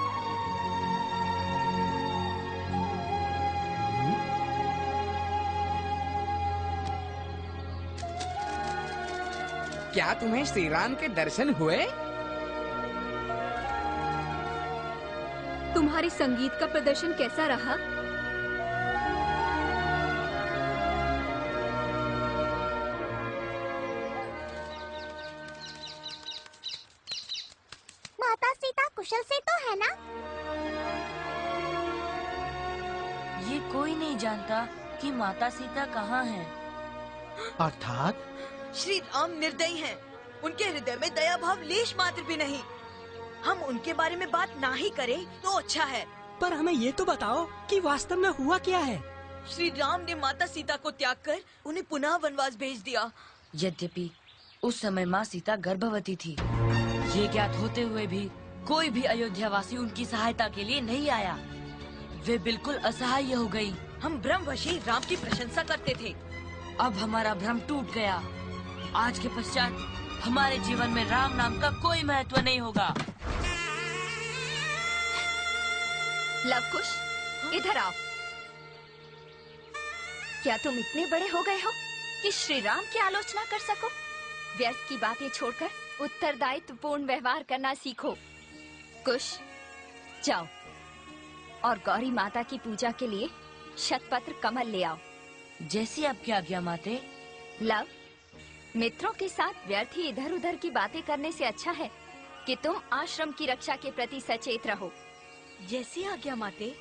Speaker 3: क्या तुम्हें श्री राम के दर्शन हुए?
Speaker 9: तुम्हारे संगीत का प्रदर्शन कैसा रहा?
Speaker 12: माता सीता कुशल से तो है ना?
Speaker 19: ये कोई नहीं जानता कि माता सीता कहाँ हैं।
Speaker 13: अर्थात
Speaker 7: श्री राम निर्दयी हैं। उनके हृदय में दया भाव लेश मात्र भी नहीं। हम उनके बारे में बात ना ही करें तो अच्छा है।
Speaker 3: पर हमें ये तो बताओ कि वास्तव में हुआ क्या है?
Speaker 7: श्री राम ने माता सीता को त्याग कर उन्हें पुनः वनवास भेज दिया।
Speaker 19: यद्यपि उस समय माँ सीता गर्भवती थी, ये ज्ञात होते हुए भी कोई भी अयोध्यावासी उनकी सहायता के लिए नहीं आया। वे बिल्कुल असहाय हो गई।
Speaker 7: हम भ्रमवशी राम की प्रशंसा करते थे।
Speaker 19: अब हमारा भ्रम टूट गया। आज के पश्चात हमारे जीवन में राम नाम का कोई महत्व नहीं होगा।
Speaker 9: लवकुश, इधर आओ। क्या तुम इतने बड़े हो गए हो कि श्री राम की आलोचना कर सको? व्यर्थ की बातें छोड़कर उत्तरदायित्वपूर्ण व्यवहार करना सीखो। कुश, जाओ और गौरी माता की पूजा के लिए शतपत्र कमल ले आओ।
Speaker 19: जैसी आपकी आज्ञा माते।
Speaker 9: लव, मित्रों के साथ व्यर्थ ही इधर उधर की बातें करने से अच्छा है कि तुम आश्रम की रक्षा के प्रति सचेत रहो।
Speaker 7: जैसी आज्ञा माते।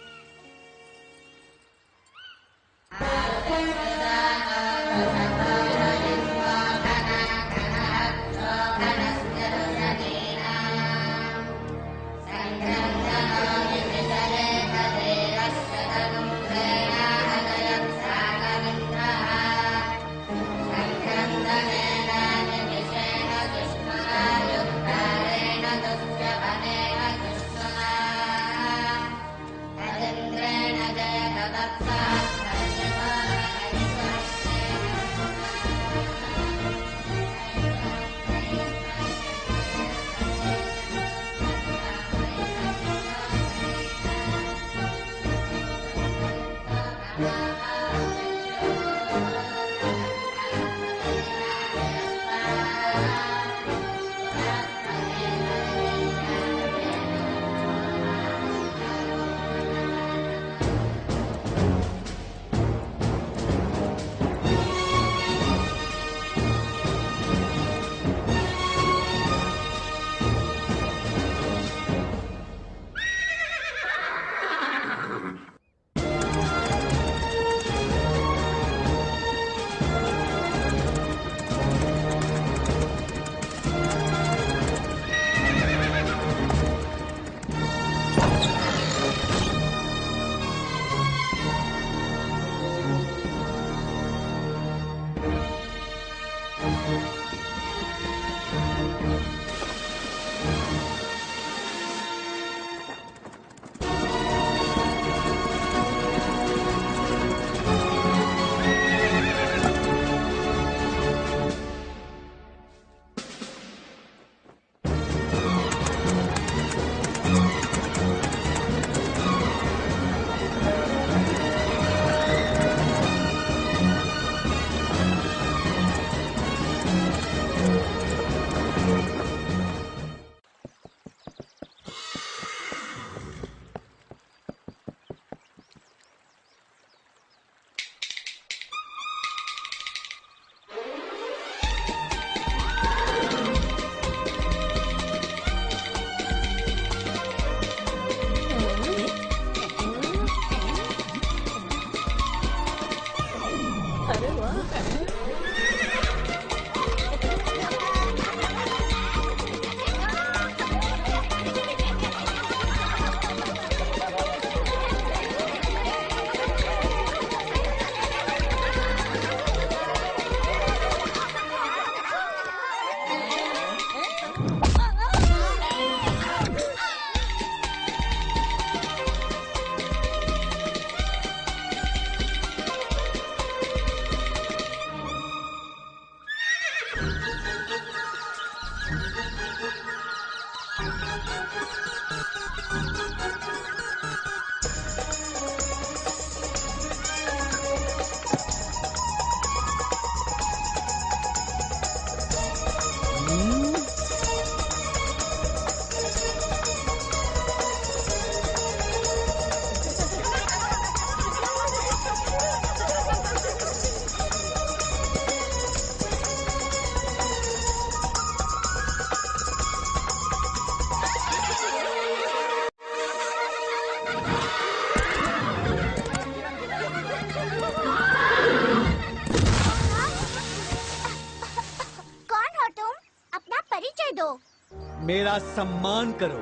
Speaker 13: मेरा सम्मान करो।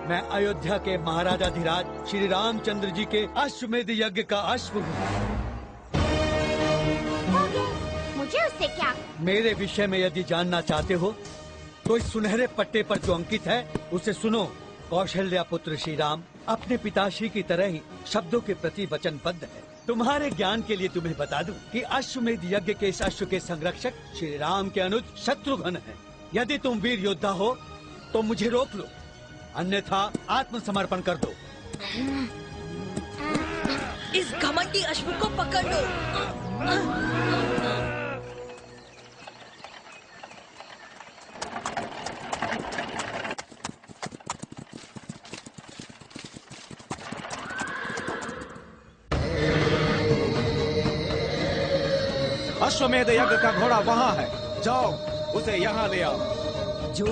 Speaker 13: मैं अयोध्या के महाराजाधिराज श्री रामचंद्र जी के अश्वमेध यज्ञ का अश्व हूँ।
Speaker 12: मुझे उससे क्या?
Speaker 13: मेरे विषय में यदि जानना चाहते हो तो इस सुनहरे पट्टे पर जो अंकित है उसे सुनो। कौशल्या पुत्र श्री राम अपने पिताश्री की तरह ही शब्दों के प्रति वचनबद्ध है। तुम्हारे ज्ञान के लिए तुम्हें बता दूं कि अश्वमेध यज्ञ के इस अश्व के संरक्षक श्री राम के अनुज शत्रुघ्न हैं। यदि तुम वीर योद्धा हो तो मुझे रोक लो, अन्यथा आत्मसमर्पण कर दो।
Speaker 7: इस घमंडी अश्व को पकड़ लो।
Speaker 14: अश्वमेध यज्ञ का घोड़ा वहाँ है, जाओ उसे यहाँ ले आओ।
Speaker 5: जो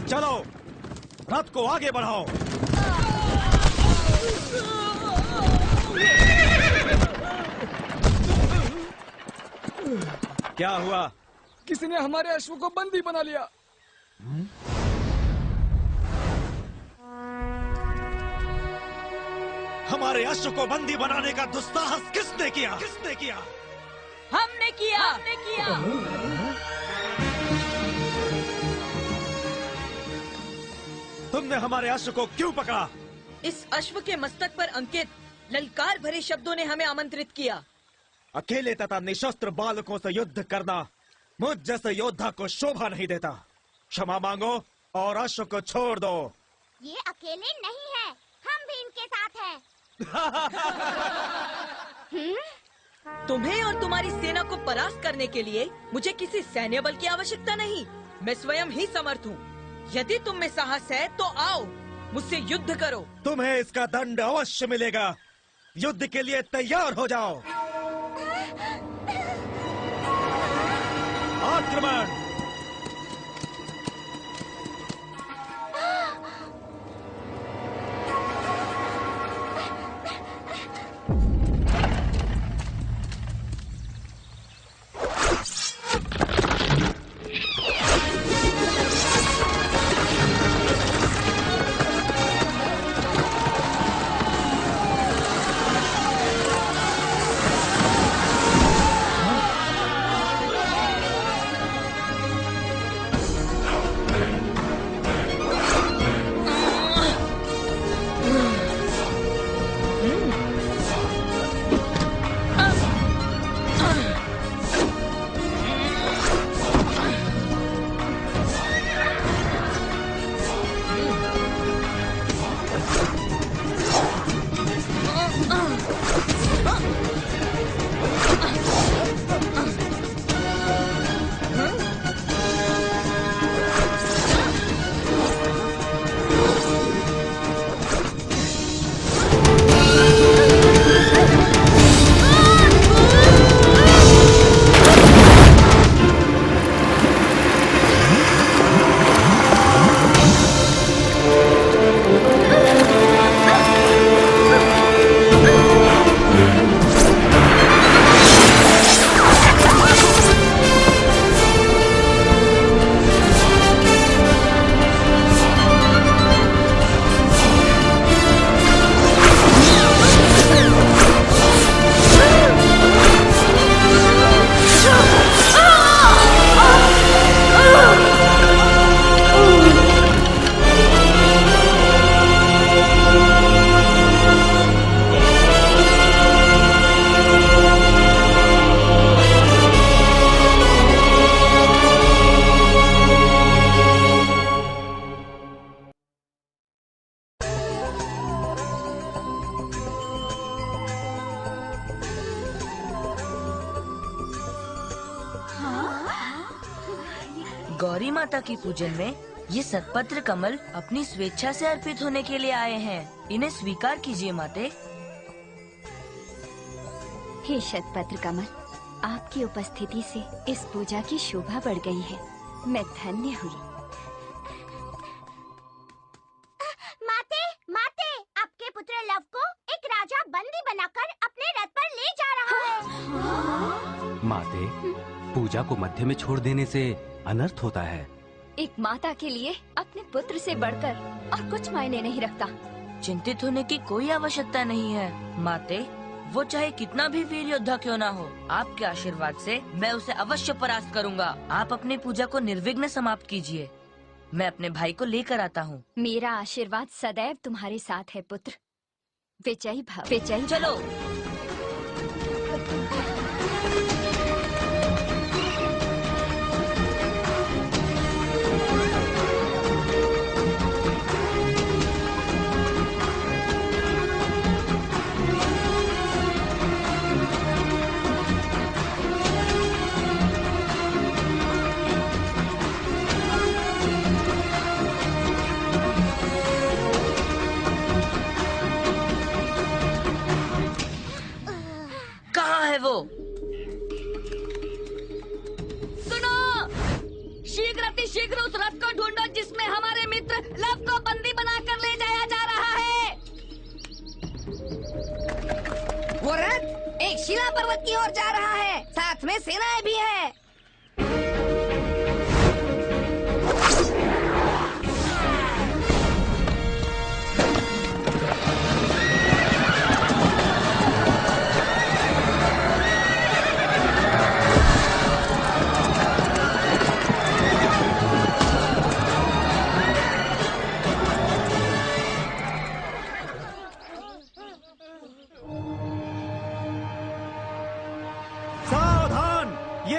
Speaker 14: चलो रथ को आगे बढ़ाओ। क्या हुआ?
Speaker 4: किसी ने हमारे अश्व को बंदी बना लिया।
Speaker 14: हमारे अश्व को बंदी बनाने का दुस्साहस किसने किया? किसने किया?
Speaker 8: हमने किया। हमने किया।
Speaker 14: तुमने हमारे अश्व को क्यों पकड़ा?
Speaker 7: इस अश्व के मस्तक पर अंकित ललकार भरे शब्दों ने हमें आमंत्रित किया।
Speaker 14: अकेले तथा निशस्त्र बालकों से युद्ध करना मुझ जैसे योद्धा को शोभा नहीं देता। क्षमा मांगो और अश्व को छोड़ दो।
Speaker 12: ये अकेले नहीं है, हम भी इनके साथ हैं।
Speaker 7: तुम्हें और तुम्हारी सेना को परास्त करने के लिए मुझे किसी सैन्य बल की आवश्यकता नहीं, मैं स्वयं ही समर्थ हूँ। यदि तुम में साहस है तो आओ मुझसे युद्ध करो।
Speaker 14: तुम्हें इसका दंड अवश्य मिलेगा। युद्ध के लिए तैयार हो जाओ। आक्रमण!
Speaker 19: गौरी माता की पूजन में ये सतपत्र कमल अपनी स्वेच्छा से अर्पित होने के लिए आए हैं। इन्हें स्वीकार कीजिए माते।
Speaker 9: हे शतपत्र कमल, आपकी उपस्थिति से इस पूजा की शोभा बढ़ गई है। मैं धन्य हुई।
Speaker 12: माते, माते, आपके पुत्र लव को एक राजा बंदी बनाकर अपने रथ पर ले जा रहा है।
Speaker 21: माते, पूजा को मध्य में छोड़ देने से अनर्थ होता है।
Speaker 9: एक माता के लिए अपने पुत्र से बढ़कर और कुछ मायने नहीं रखता।
Speaker 19: चिंतित होने की कोई आवश्यकता नहीं है माते। वो चाहे कितना भी वीर योद्धा क्यों ना हो, आपके आशीर्वाद से मैं उसे अवश्य परास्त करूंगा। आप अपनी पूजा को निर्विघ्न समाप्त कीजिए। मैं अपने भाई को लेकर आता हूँ।
Speaker 9: मेरा आशीर्वाद सदैव तुम्हारे साथ है पुत्र। विजयी भव। विजयी
Speaker 19: चलो। वो
Speaker 8: सुनो, शीघ्र उस रथ को ढूंढो जिसमें हमारे मित्र लव को बंदी बनाकर ले जाया जा रहा है। वो रथ एक शिला पर्वत की ओर जा रहा है, साथ में सेनाएं भी है।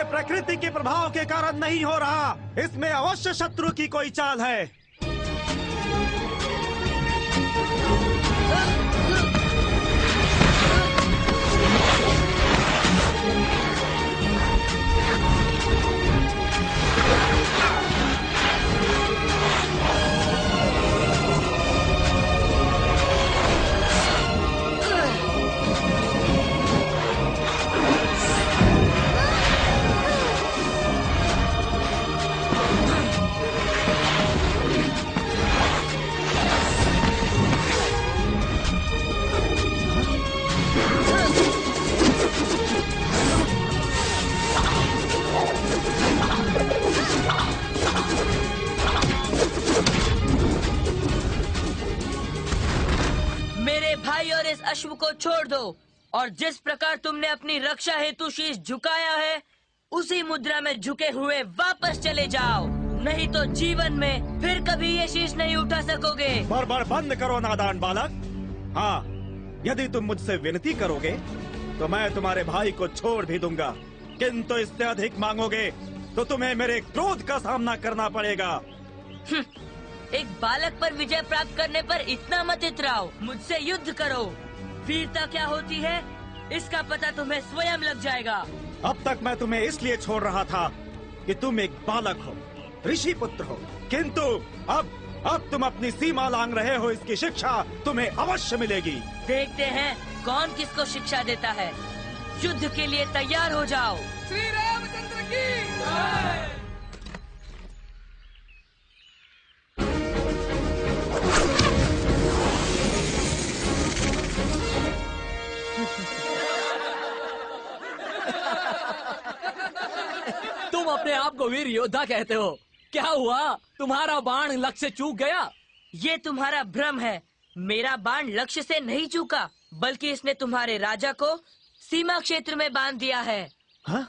Speaker 14: प्रकृति के प्रभाव के कारण नहीं हो रहा, इसमें अवश्य शत्रु की कोई चाल है।
Speaker 19: अश्व को छोड़ दो और जिस प्रकार तुमने अपनी रक्षा हेतु शीश झुकाया है उसी मुद्रा में झुके हुए वापस चले जाओ, नहीं तो जीवन में फिर कभी ये शीश नहीं उठा सकोगे।
Speaker 14: बड़बड़ बंद करो नादान बालक। हाँ, यदि तुम मुझसे विनती करोगे तो मैं तुम्हारे भाई को छोड़ भी दूंगा, किंतु इससे अधिक मांगोगे तो तुम्हें मेरे क्रोध का सामना करना पड़ेगा।
Speaker 19: एक बालक पर विजय प्राप्त करने पर इतना मत इतराओ, मुझसे युद्ध करो। वीरता क्या होती है इसका पता तुम्हें स्वयं लग जाएगा।
Speaker 14: अब तक मैं तुम्हें इसलिए छोड़ रहा था कि तुम एक बालक हो, ऋषि पुत्र हो, किंतु अब तुम अपनी सीमा लांघ रहे हो, इसकी शिक्षा तुम्हें अवश्य मिलेगी।
Speaker 19: देखते हैं कौन किसको शिक्षा देता है। युद्ध के लिए तैयार हो जाओ।
Speaker 3: श्री रामचंद्र की जय।
Speaker 5: तुम अपने आप को वीर योद्धा कहते हो, क्या हुआ? तुम्हारा बाण लक्ष्य चूक गया?
Speaker 19: ये तुम्हारा भ्रम है। मेरा बाण लक्ष्य से नहीं चूका, बल्कि इसने तुम्हारे राजा को सीमा क्षेत्र में बांध दिया है।
Speaker 14: हाँ?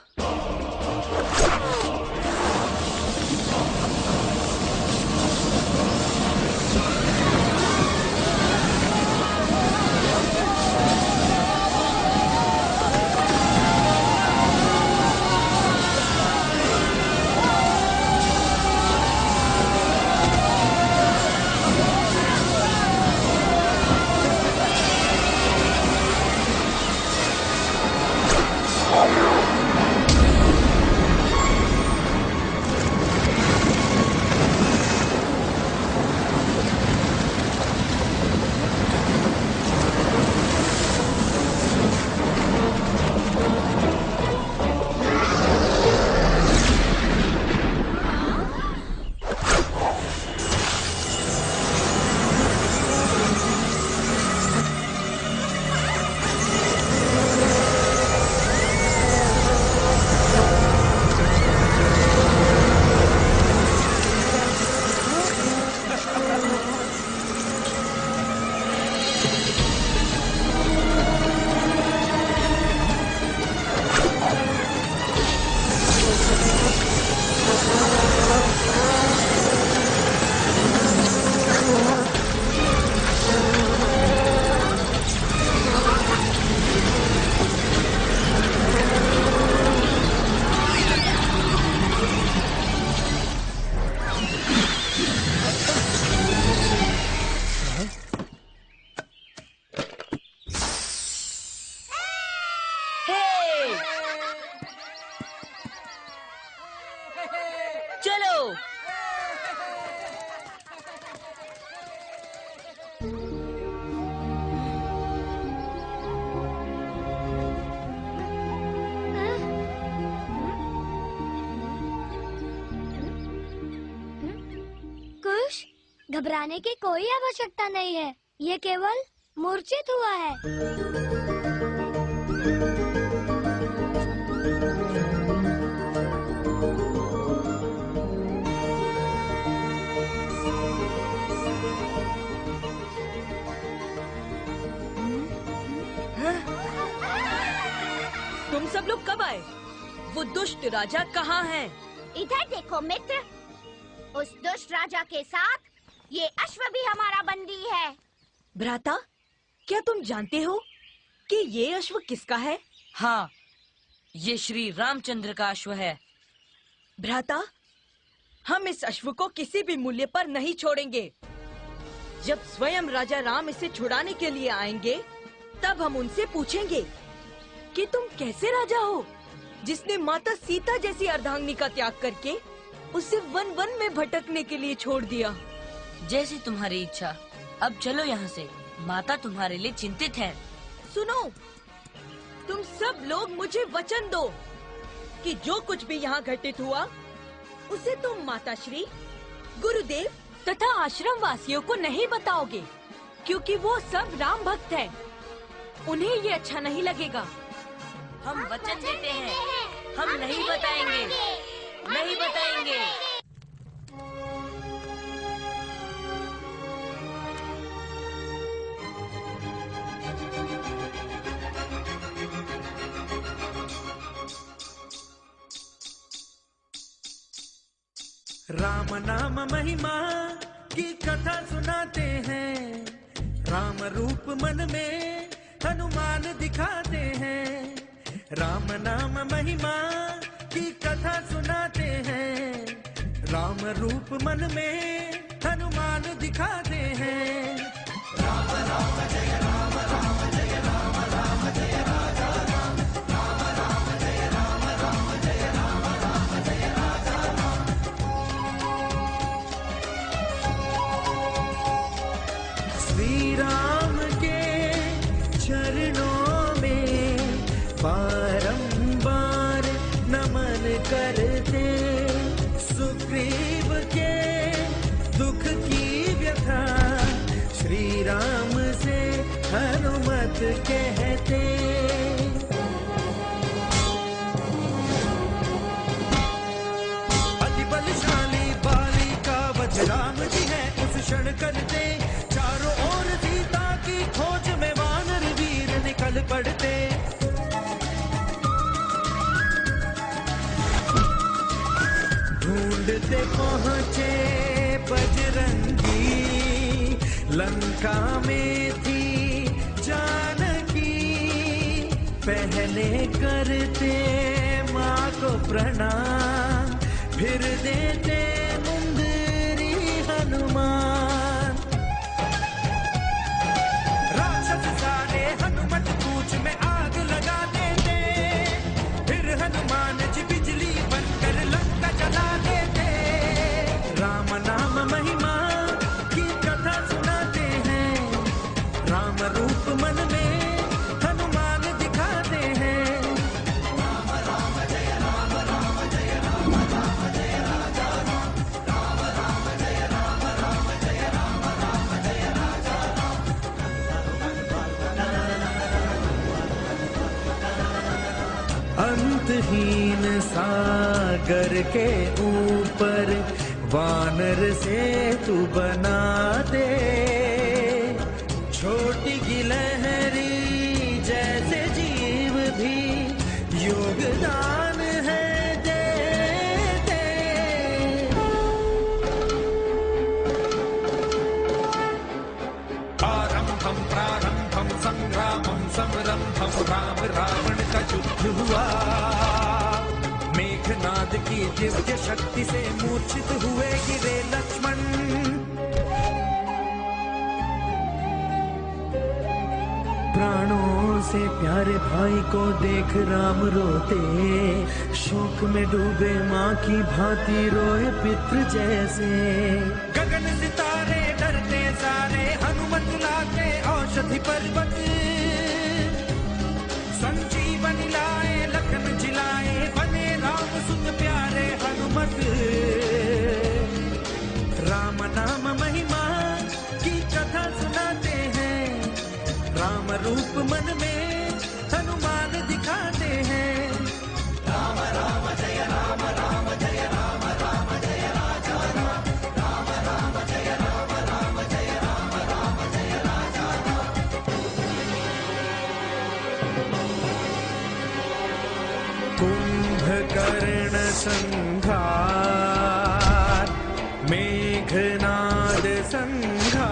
Speaker 10: घबराने की कोई आवश्यकता नहीं है, ये केवल मूर्छित हुआ है।
Speaker 7: तुम सब लोग कब आए? वो दुष्ट राजा कहाँ है?
Speaker 12: इधर देखो मित्र, उस दुष्ट राजा के साथ ये अश्व भी हमारा बंदी है।
Speaker 7: भ्राता, क्या तुम जानते हो कि ये अश्व किसका है?
Speaker 19: हाँ, ये श्री रामचंद्र का अश्व है।
Speaker 7: भ्राता, हम इस अश्व को किसी भी मूल्य पर नहीं छोड़ेंगे। जब स्वयं राजा राम इसे छुड़ाने के लिए आएंगे, तब हम उनसे पूछेंगे कि तुम कैसे राजा हो, जिसने माता सीता जैसी अर्धांगिनी का त्याग करके उसे वन वन में भटकने के लिए छोड़ दिया।
Speaker 19: जैसी तुम्हारी इच्छा। अब चलो यहाँ से, माता तुम्हारे लिए चिंतित है।
Speaker 7: सुनो, तुम सब लोग मुझे वचन दो कि जो कुछ भी यहाँ घटित हुआ उसे तुम माताश्री, गुरुदेव तथा आश्रम वासियों को नहीं बताओगे, क्योंकि वो सब राम भक्त हैं। उन्हें ये अच्छा नहीं लगेगा।
Speaker 19: हम वचन देते हैं, हम नहीं बताएंगे, नहीं बताएंगे।
Speaker 2: राम नाम महिमा की कथा सुनाते हैं, राम रूप मन में हनुमान दिखाते हैं। राम नाम महिमा की कथा सुनाते हैं, राम रूप मन में हनुमान दिखाते हैं। राम राम जय राम, राम जय राम, राम जय राजा राम, राम राम जय राम, राम जय राम, राम जय राजा राम। श्री राम के चरणों में बारंबार नमन करते, सुग्रीव के दुख की व्यथा श्री राम से हनुमत कहते। अति बलशाली बाली का वध राम जी है, उस क्षण करते चारों ओर सीता की खोज में वानर वीर निकल पड़ते। ढूंढते पहुँचे बजरंगी, लंका में थी जानकी। पहले करते माँ को प्रणाम, फिर देते मुंदरी हनुमान। राक्षस सारे हनुमत पूछ में आग लगा देते, फिर हनुमान जी बिजली बनकर लंका जला देते। राम नाम महिमा की कथा सुनाते हैं, राम रूप मन में हनुमान दिखाते हैं। राम राम जय राम, राम जय राम, राम जय राजा राम, राम राम जय राम, राम जय राम, राम जय राजा राम। अंतहीन सागर के ऊपर वानर से तू बना दे, छोटी गिलहरी जैसे जीव भी योगदान है दे दे। आरंभम प्रारंभम संग्रामम समरंभम, राम रावण का युद्ध हुआ। मेघनाद की दिव्य शक्ति से मूर्छित हुए गिरे लक्ष्मण। प्राणों से प्यारे भाई को देख राम रोते, शोक में डूबे माँ की भांति रोए पितृ जैसे। गगन सितारे डरते सारे, हनुमत लाते औषधि पर्वत। संजीवनी लाए लखन जिलाए, बने राम सुत प्यारे हनुमत। राम नाम महिमा
Speaker 1: दारुण संघार, मेघनाद संघार,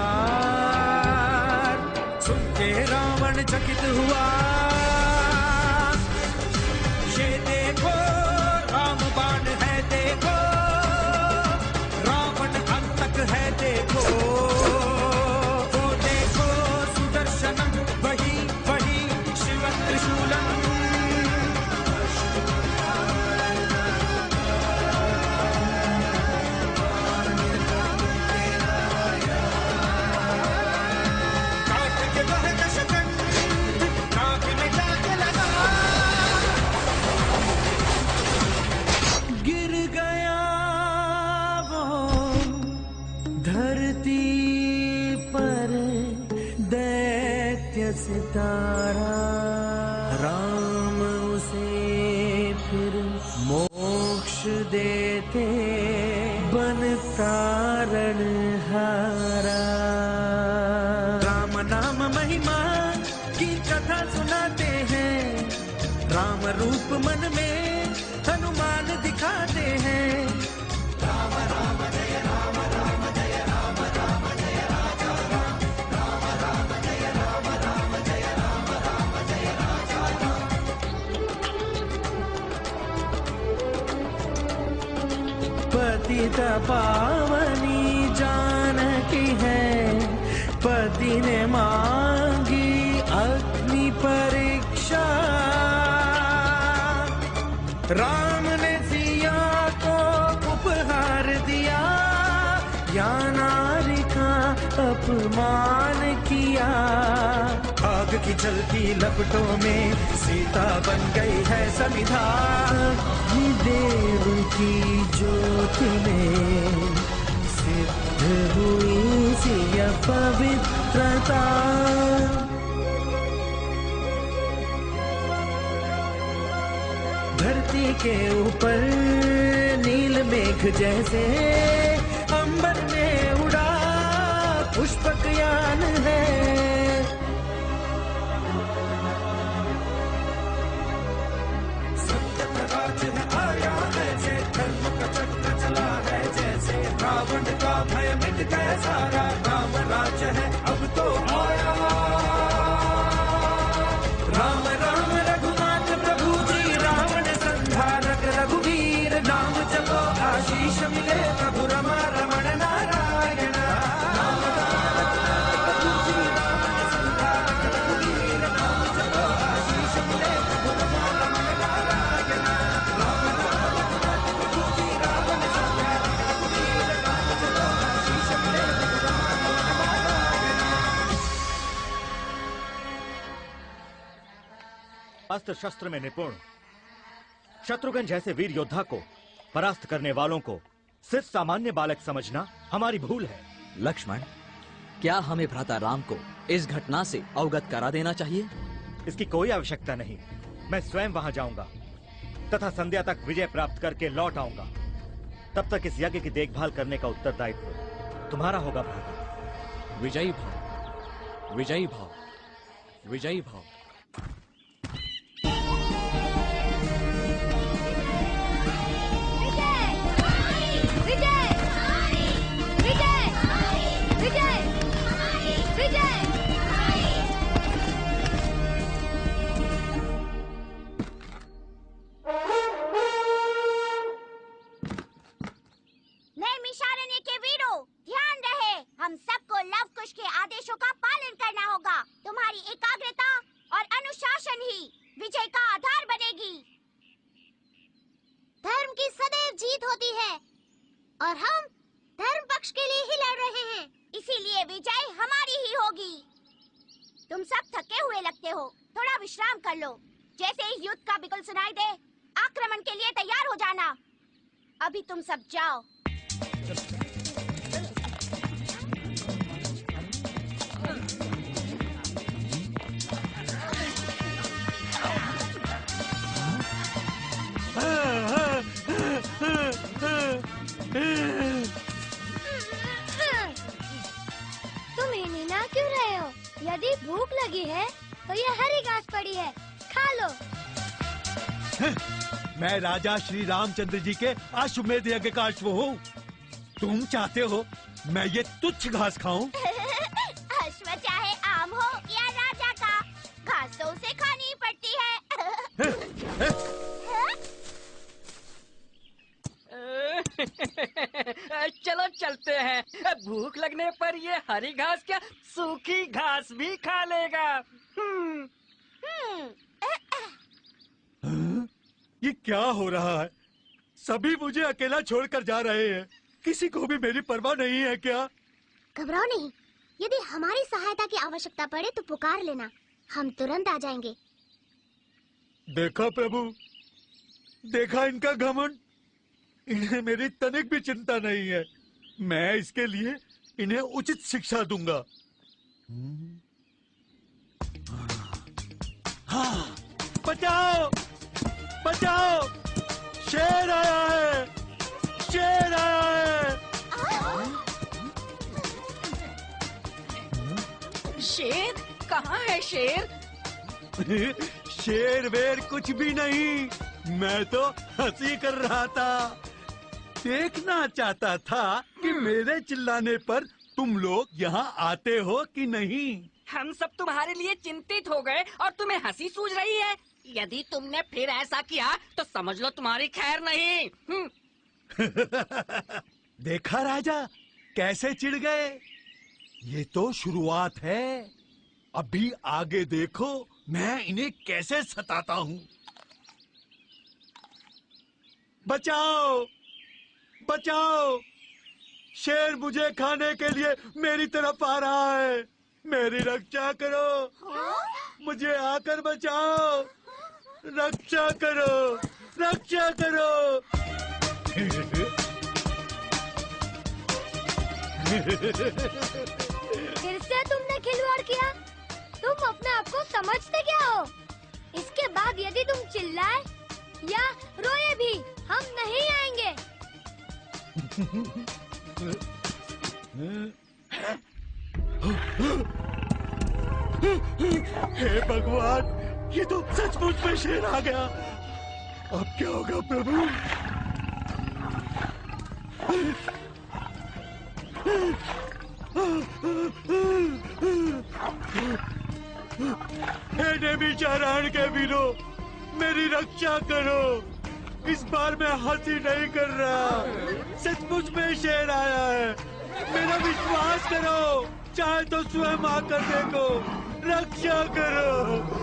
Speaker 1: सुन के रावण चकित हुआ। ये देखो राम बाण है, देखो रावण अंतक है, देखो वो देखो सुदर्शनम, वही वही शिव त्रिशूलम। गिर गया वो धरती पर दैत्य सितारा, राम उसे फिर मोक्ष देते बन तारण हारा। राम नाम महिमा की कथा सुनाते हैं, राम रूप मन में हनुमान दिखाते हैं। राम राम जय राम, राम जय राम, राम जय राजा राम, राम राम जय राम, राम जय राम, राम जय राजा राम। पतित पावनी जानकी है, पति ने मांगी अग्नि परीक्षा, राम ने सिया को उपहार दिया, या नारी का अपमान किया। आग की जलती लपटों में सीता बन गई है समिधा, देव की ज्योत में सिद्ध हुई सिया पवित्रता। धरती के ऊपर नील मेघ जैसे अंबर में उड़ा पुष्पक यान है। सत्य प्रकाश है आया है, जय धर्म का चक्र चला है जैसे, रावण का भय मिट गया सारा, राम राज्य है अब तो आया। राम राम रघुनाथ प्रभु जी, रावण संहारक रघुवीर, नाम जपो आशीष मिले प्रभु रमा रमण नारायण। राम राम रघुनाथ प्रभु जी, रावण संहारक रघुवीर, नाम जपो आशीष मिले प्रभु रमा रमण नारायण। राम राम रघुनाथ प्रभु जी, रावण संहारक रघुवीर, नाम जपो आशीष मिले प्रभु रमा रमण नारायण।
Speaker 14: अस्त्र शस्त्र में निपुण शत्रुघ्न जैसे वीर योद्धा को परास्त करने वालों को सिर्फ सामान्य बालक समझना हमारी भूल है।
Speaker 5: लक्ष्मण, क्या हमें भ्राता राम को इस घटना से अवगत करा देना चाहिए?
Speaker 14: इसकी कोई आवश्यकता नहीं। मैं स्वयं वहां जाऊंगा तथा संध्या तक विजय प्राप्त करके लौट आऊंगा। तब तक इस यज्ञ की देखभाल करने का उत्तरदायित्व तुम्हारा होगा भ्राता।
Speaker 20: विजयी भाव, विजयी भाव, विजयी भाव।
Speaker 12: नैमिषारण्य के वीरों, ध्यान रहे, हम सबको लव कुश के आदेशों का पालन करना होगा। तुम्हारी एकाग्रता और अनुशासन ही विजय का आधार बनेगी। धर्म की सदैव जीत होती है और हम धर्म पक्ष के लिए ही लड़ रहे हैं, इसीलिए विजय हमारी ही होगी। तुम सब थके हुए लगते हो, थोड़ा विश्राम कर लो। जैसे ही युद्ध का बिगुल सुनाई दे, आक्रमण के लिए तैयार हो जाना। अभी तुम सब जाओ।
Speaker 10: तुम हिना क्यों रहे हो? यदि भूख लगी है तो ये हरी घास पड़ी है, खा लो।
Speaker 11: मैं राजा श्री रामचंद्र जी के अश्वमेध यज्ञ का अश्व हूँ। तुम चाहते हो मैं ये तुच्छ घास खाऊं?
Speaker 12: अश्व चाहे आम हो या राजा का, घास तो उसे खानी ही पड़ती है।
Speaker 3: चलो चलते हैं। भूख लगने पर ये हरी घास क्या सूखी घास भी खा लेगा।
Speaker 11: ये क्या हो रहा है? सभी मुझे अकेला छोड़कर जा रहे हैं। किसी को भी मेरी परवाह नहीं है क्या?
Speaker 12: घबराओ नहीं, यदि हमारी सहायता की आवश्यकता पड़े तो पुकार लेना, हम तुरंत आ जाएंगे।
Speaker 11: देखा प्रभु, देखा इनका घमंड। इन्हें मेरी तनिक भी चिंता नहीं है। मैं इसके लिए इन्हें उचित शिक्षा दूंगा। हाँ, बचाओ बचाओ, शेर आया है, शेर आया है।
Speaker 3: शेर? कहाँ है शेर?
Speaker 11: शेर वेर कुछ भी नहीं, मैं तो हंसी कर रहा था। देखना चाहता था कि मेरे चिल्लाने पर तुम लोग यहाँ आते हो कि नहीं।
Speaker 3: हम सब तुम्हारे लिए चिंतित हो गए और तुम्हें हंसी सूझ रही है। यदि तुमने फिर ऐसा किया तो समझ लो तुम्हारी खैर नहीं।
Speaker 11: देखा राजा कैसे चिढ़ गए। ये तो शुरुआत है, अभी आगे देखो मैं इन्हें कैसे सताता हूँ। बचाओ बचाओ, शेर मुझे खाने के लिए मेरी तरफ आ रहा है। मेरी रक्षा करो, मुझे आकर बचाओ, रक्षा करो, रक्षा करो।
Speaker 10: फिर से तुमने खिलवाड़ किया। तुम अपने आप को समझते क्या हो? इसके बाद यदि तुम चिल्लाए या रोए भी हम नहीं आएंगे।
Speaker 11: हे भगवान, ये तो सचमुच में शेर आ गया। अब क्या होगा प्रभु? हे नेमी चारण के वीरों, मेरी रक्षा करो। इस बार मैं हंसी नहीं कर रहा, सचमुच में शेर आया है। मेरा विश्वास करो, चाहे तो स्वयं आकर देखो। रक्षा करो,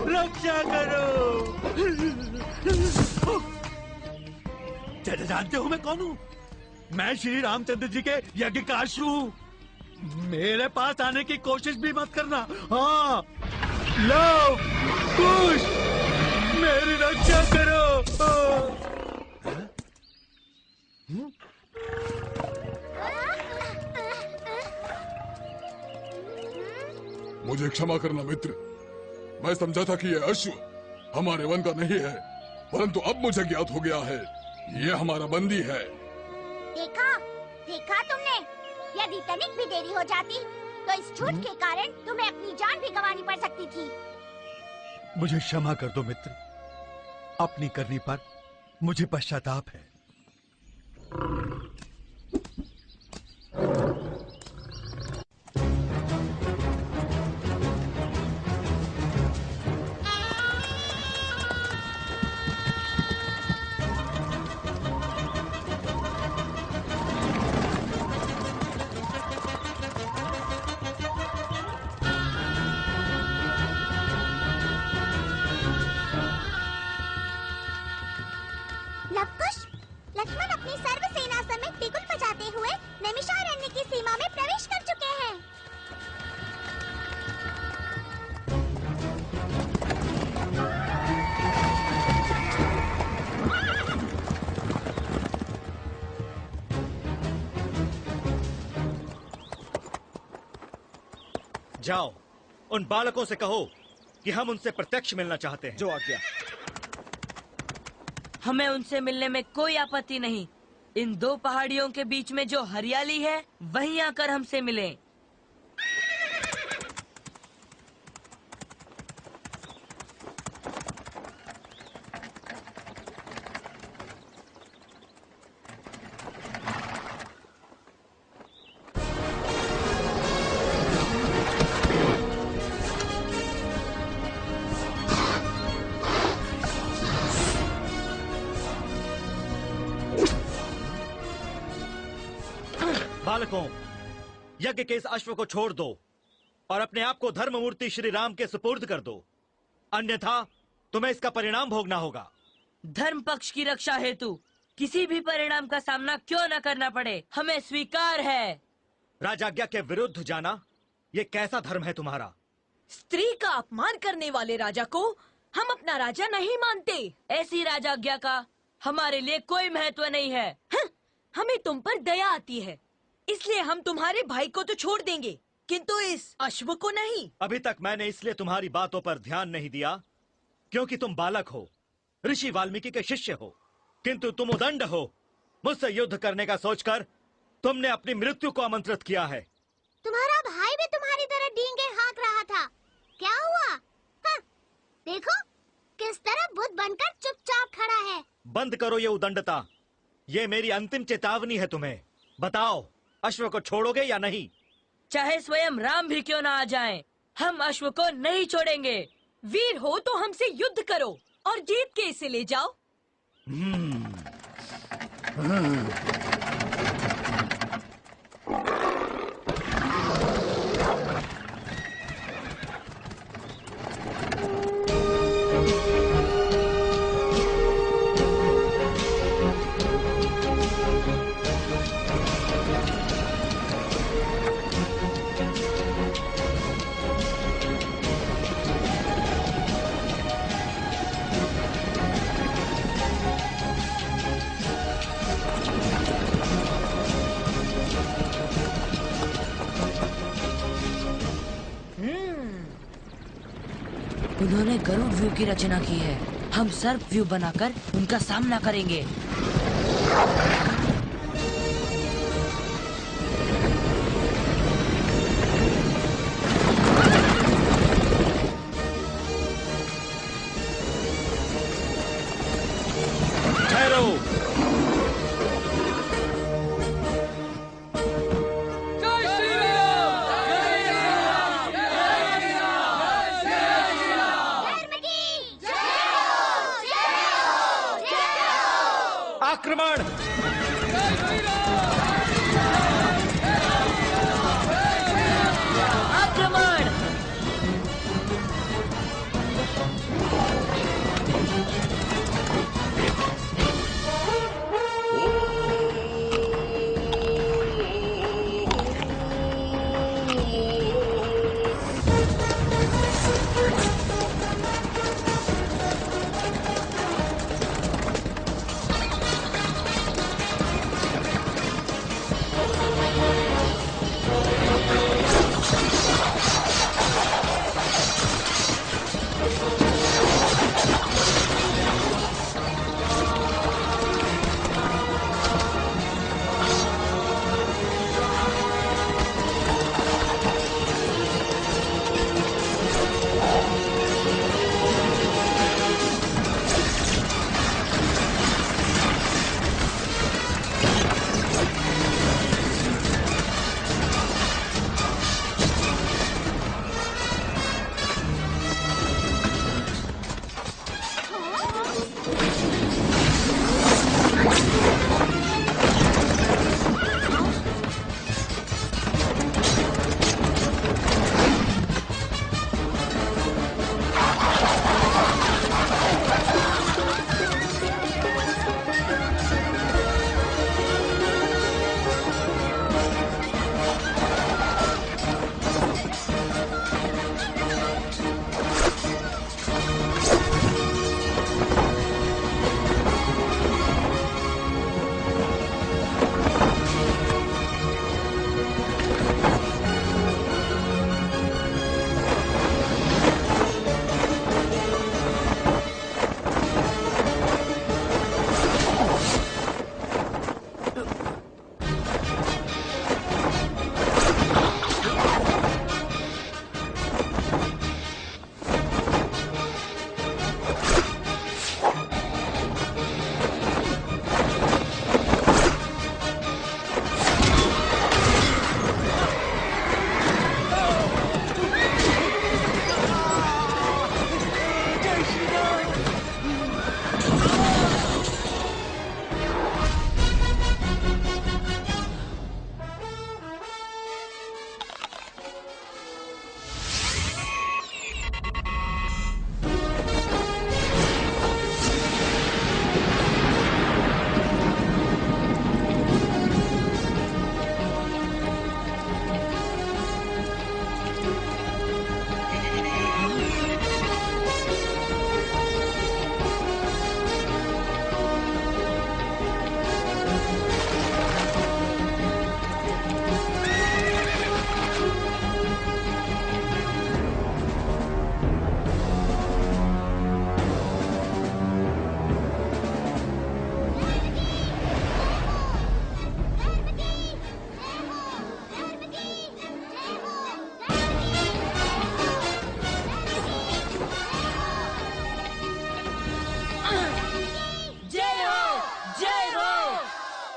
Speaker 11: रक्षा करो। जानते हो मैं कौन हूँ? मैं श्री रामचंद्र जी के यज्ञ का अश्व हूँ। मेरे पास आने की कोशिश भी मत करना। हाँ, लो कुश, मेरी रक्षा करो।
Speaker 22: मुझे क्षमा करना मित्र, मैं समझा था कि यह अश्व हमारे वन का नहीं है, परंतु अब मुझे ज्ञात हो गया है ये हमारा बंदी है।
Speaker 12: देखा देखा तुमने, यदि तनिक भी देरी हो जाती तो इस झूठ के कारण तुम्हें अपनी जान भी गंवानी पड़ सकती थी।
Speaker 11: मुझे क्षमा कर दो मित्र, अपनी करनी पर मुझे पश्चाताप है।
Speaker 12: लवकुश, लक्ष्मण अपनी सर्व सेना समेत बिगुल बजाते हुए नैमिषारण्य की सीमा में प्रवेश कर चुके हैं।
Speaker 14: जाओ, उन बालकों से कहो कि हम उनसे प्रत्यक्ष मिलना चाहते हैं। जो आज्ञा।
Speaker 19: हमें उनसे मिलने में कोई आपत्ति नहीं। इन दो पहाड़ियों के बीच में जो हरियाली है वहीं आकर हमसे मिलें।
Speaker 14: बालकों, यज्ञ के इस अश्व को छोड़ दो और अपने आप को धर्ममूर्ति श्री राम के सुपुर्द कर दो, अन्यथा तुम्हें इसका परिणाम भोगना होगा।
Speaker 19: धर्म पक्ष की रक्षा हेतु किसी भी परिणाम का सामना क्यों न करना पड़े, हमें स्वीकार है।
Speaker 14: राजाज्ञा के विरुद्ध जाना ये कैसा धर्म है तुम्हारा?
Speaker 7: स्त्री का अपमान करने वाले राजा को हम अपना राजा नहीं मानते।
Speaker 19: ऐसी राजाज्ञा का हमारे लिए कोई महत्व नहीं है।
Speaker 7: हमें तुम पर दया आती है, इसलिए हम तुम्हारे भाई को तो छोड़ देंगे, किंतु इस अश्व को नहीं।
Speaker 14: अभी तक मैंने इसलिए तुम्हारी बातों पर ध्यान नहीं दिया क्योंकि तुम बालक हो, ऋषि वाल्मीकि के शिष्य हो, किंतु तुम उदंड हो। मुझसे युद्ध करने का सोचकर तुमने अपनी मृत्यु को आमंत्रित किया है।
Speaker 12: तुम्हारा भाई भी तुम्हारी तरह डींगे हाँक रहा था, क्या हुआ? हाँ, देखो किस तरह बुद्ध बनकर चुपचाप खड़ा है।
Speaker 14: बंद करो ये उदंडता, ये मेरी अंतिम चेतावनी है तुम्हें। बताओ, अश्व को छोड़ोगे या नहीं?
Speaker 19: चाहे स्वयं राम भी क्यों ना आ जाएं, हम अश्व को नहीं छोड़ेंगे।
Speaker 7: वीर हो तो हमसे युद्ध करो और जीत के इसे ले जाओ।
Speaker 19: उन्होंने गरुड़ व्यू की रचना की है, हम सर्प व्यू बनाकर उनका सामना करेंगे।
Speaker 14: आक्रमण!
Speaker 19: आक्रमण!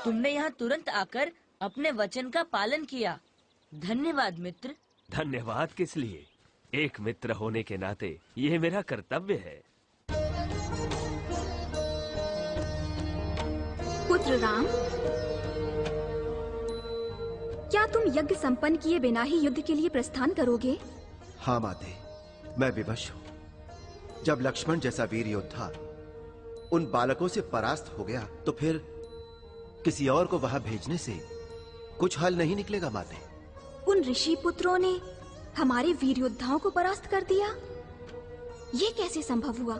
Speaker 19: तुमने यहाँ तुरंत आकर अपने वचन का पालन किया। धन्यवाद मित्र।
Speaker 15: धन्यवाद किस लिए? एक मित्र होने के नाते ये मेरा कर्तव्य है।
Speaker 17: पुत्र राम, क्या तुम यज्ञ संपन्न किए बिना ही युद्ध के लिए प्रस्थान करोगे?
Speaker 18: हाँ माते, मैं विवश हूँ। जब लक्ष्मण जैसा वीर योद्धा उन बालकों से परास्त हो गया तो फिर किसी और को वहां भेजने से कुछ हल नहीं निकलेगा माते।
Speaker 17: उन ऋषि पुत्रों ने हमारे वीर योद्धाओं को परास्त कर दिया? ये कैसे संभव हुआ?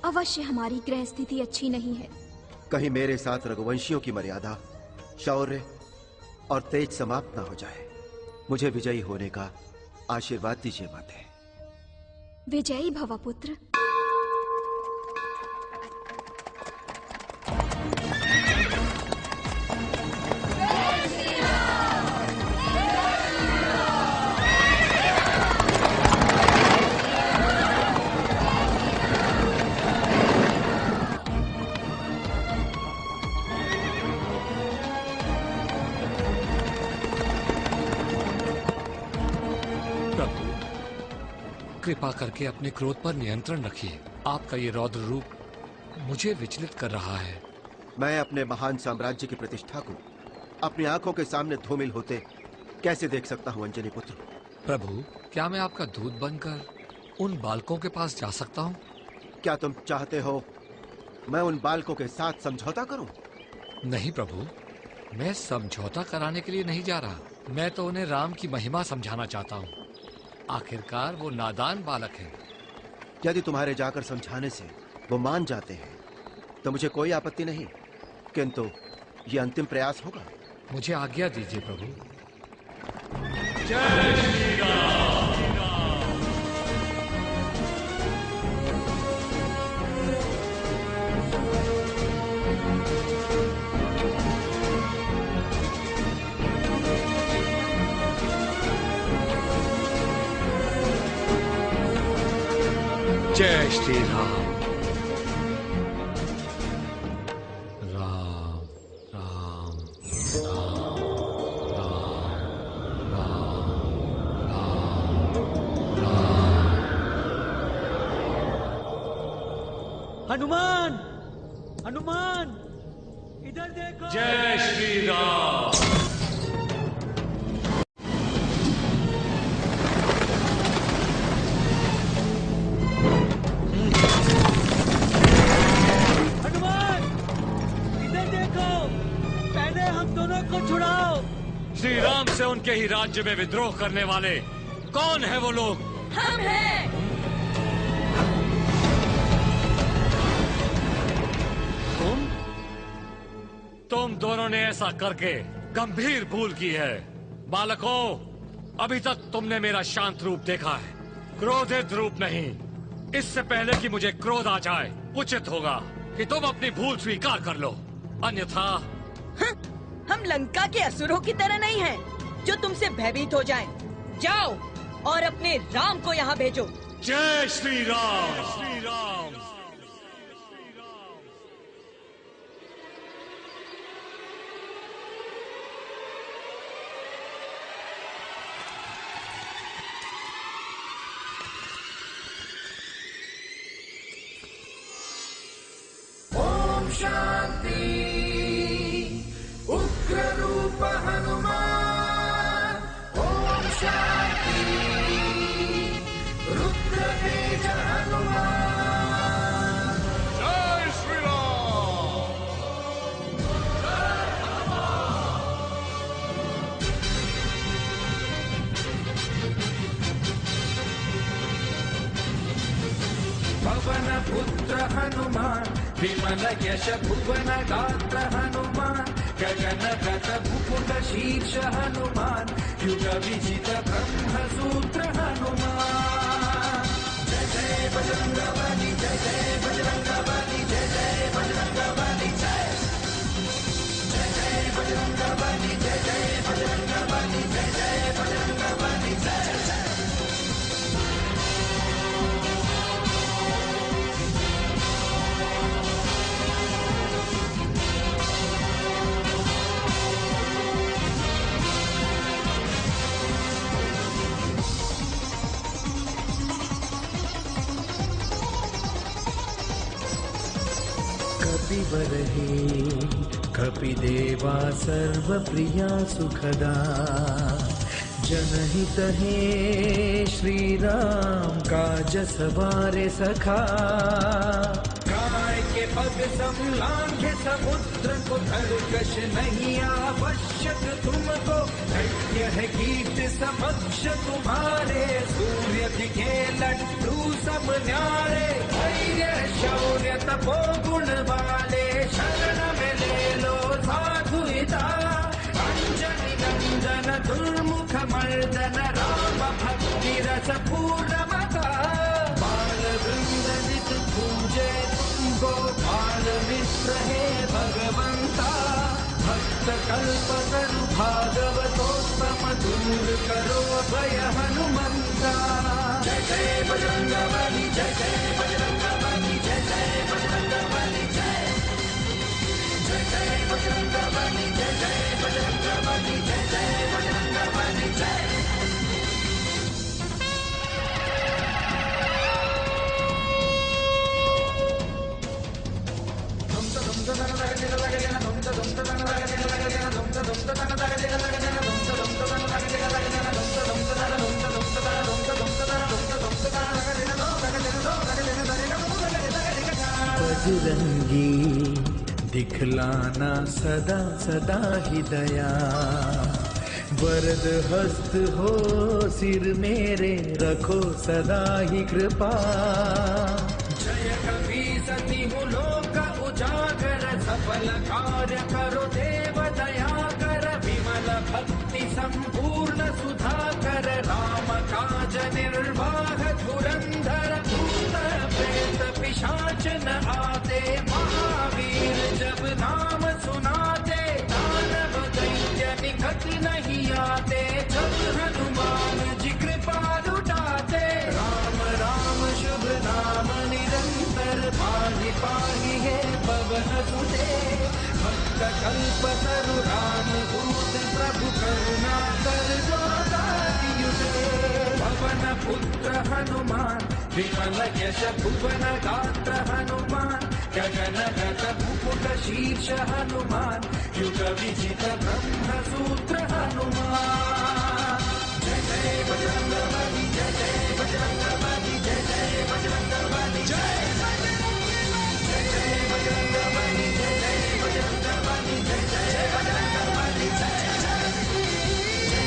Speaker 17: अवश्य हमारी ग्रह स्थिति अच्छी नहीं है।
Speaker 18: कहीं मेरे साथ रघुवंशियों की मर्यादा, शौर्य और तेज समाप्त ना हो जाए। मुझे विजयी होने का आशीर्वाद दीजिए माते।
Speaker 17: विजयी भव पुत्र।
Speaker 20: कृपा करके अपने क्रोध पर नियंत्रण रखिए। आपका ये रौद्र रूप मुझे विचलित कर रहा है।
Speaker 18: मैं अपने महान साम्राज्य की प्रतिष्ठा को अपनी आंखों के सामने धूमिल होते कैसे देख सकता हूँ अंजनी पुत्र?
Speaker 20: प्रभु, क्या मैं आपका दूत बनकर उन बालकों के पास जा सकता हूँ?
Speaker 18: क्या तुम चाहते हो मैं उन बालकों के साथ समझौता करूँ?
Speaker 20: नहीं प्रभु, मैं समझौता कराने के लिए नहीं जा रहा। मैं तो उन्हें राम की महिमा समझाना चाहता हूँ। आखिरकार वो नादान बालक है।
Speaker 18: यदि तुम्हारे जाकर समझाने से वो मान जाते हैं तो मुझे कोई आपत्ति नहीं, किंतु ये अंतिम प्रयास होगा।
Speaker 20: मुझे आज्ञा दीजिए प्रभु।
Speaker 1: जय श्री राम।
Speaker 20: जय श्री राम। राम राम राम राम राम राम राम।
Speaker 11: हनुमान, हनुमान, इधर देखो।
Speaker 1: जय श्री राम।
Speaker 20: श्री राम से उनके ही राज्य में विद्रोह करने वाले कौन है वो लोग?
Speaker 7: हम हैं।
Speaker 20: तुम दोनों ने ऐसा करके गंभीर भूल की है। बालकों, अभी तक तुमने मेरा शांत रूप देखा है, क्रोधित रूप नहीं। इससे पहले कि मुझे क्रोध आ जाए, उचित होगा कि तुम अपनी भूल स्वीकार कर लो, अन्यथा
Speaker 7: हम लंका के असुरों की तरह नहीं हैं, जो तुमसे भयभीत हो जाएं। जाओ और अपने राम को यहाँ भेजो।
Speaker 20: जय श्री राम। श्री राम।
Speaker 1: ओम शांति। उग्र रूप हनुमान। ओम शांति। रुद्र तेज हनुमान। जय श्री राम। पवन पुत्र हनुमान। विमल यश भुवन गात्र हनुमान। गगन गत मुकुट शीर्ष हनुमान। युग विजित ब्रह्म सूत्र हनुमान। जय जय बजरंग बली। जय जय बजरंग बली। जय जय बजरंग बली। जय जय बजरंग बली। जय जय बजरंग बली। जय जय बजरंग बली। जय जय। कपिबर्हे कपिदेवा सर्वप्रिया सुखदा जनहित हे श्री राम काज सवारे सखा गाय के पग संलांघ्य समुद्र को तरकश नहीं आवश्यक तुमको धैर्य है कीर्ति समक्ष तुम्हारे सूर्य दिखे लड्डू सब न्यारे धैर्य शौर्य तपो गुण वाले शरण में ले लो साधु हिता अंजनी नंदन दुर्मुख मर्दन राम भक्ति रस पूर्णमता बाल वृंद नित पूजे तुमको बाल मित्र है भगवंता भक्त कल्प तरु भागवतोत्तम दूर करो भय हनुमंता जय जय बजरंग बली जय जय बजरंग बली जय जय बजरंग बली जय जय जय बजरंग बली जय जय बजरंग बली जय जय बजरंग बली जय बजरंगी दिखलाना सदा सदा ही दया वरद हस्त हो सिर मेरे रखो सदा ही कृपा जय कपी सती लोक उजागर सफल कार्य करो देव दया कर विमल भक्ति संपूर्ण सुधाकर राम काज निर्वाह धुरंधर भूत प्रेत पिशाच न आते महावीर जब नाम सुनाते दानव दैत्य निकट नहीं आते जब हनुमान जी कृपा लुटाते राम राम शुभ नाम निरंतर पाहि पाहि है पवन सुते भक्त कल्प तरु राम दूत प्रभु करुणा कर जो दातियुते पवन पुत्र हनुमान विमल यश भुवन गात्र हनुमान गगन गत मुकुट शीर्ष हनुमान युग विजित ब्रह्म सूत्र हनुमान जय जय बजरंग बली जय जय बजरंग बली जय जय बजरंग बली जय जय जय बजरंग बली जय जय बजरंग बली जय जय बजरंग बली जय जय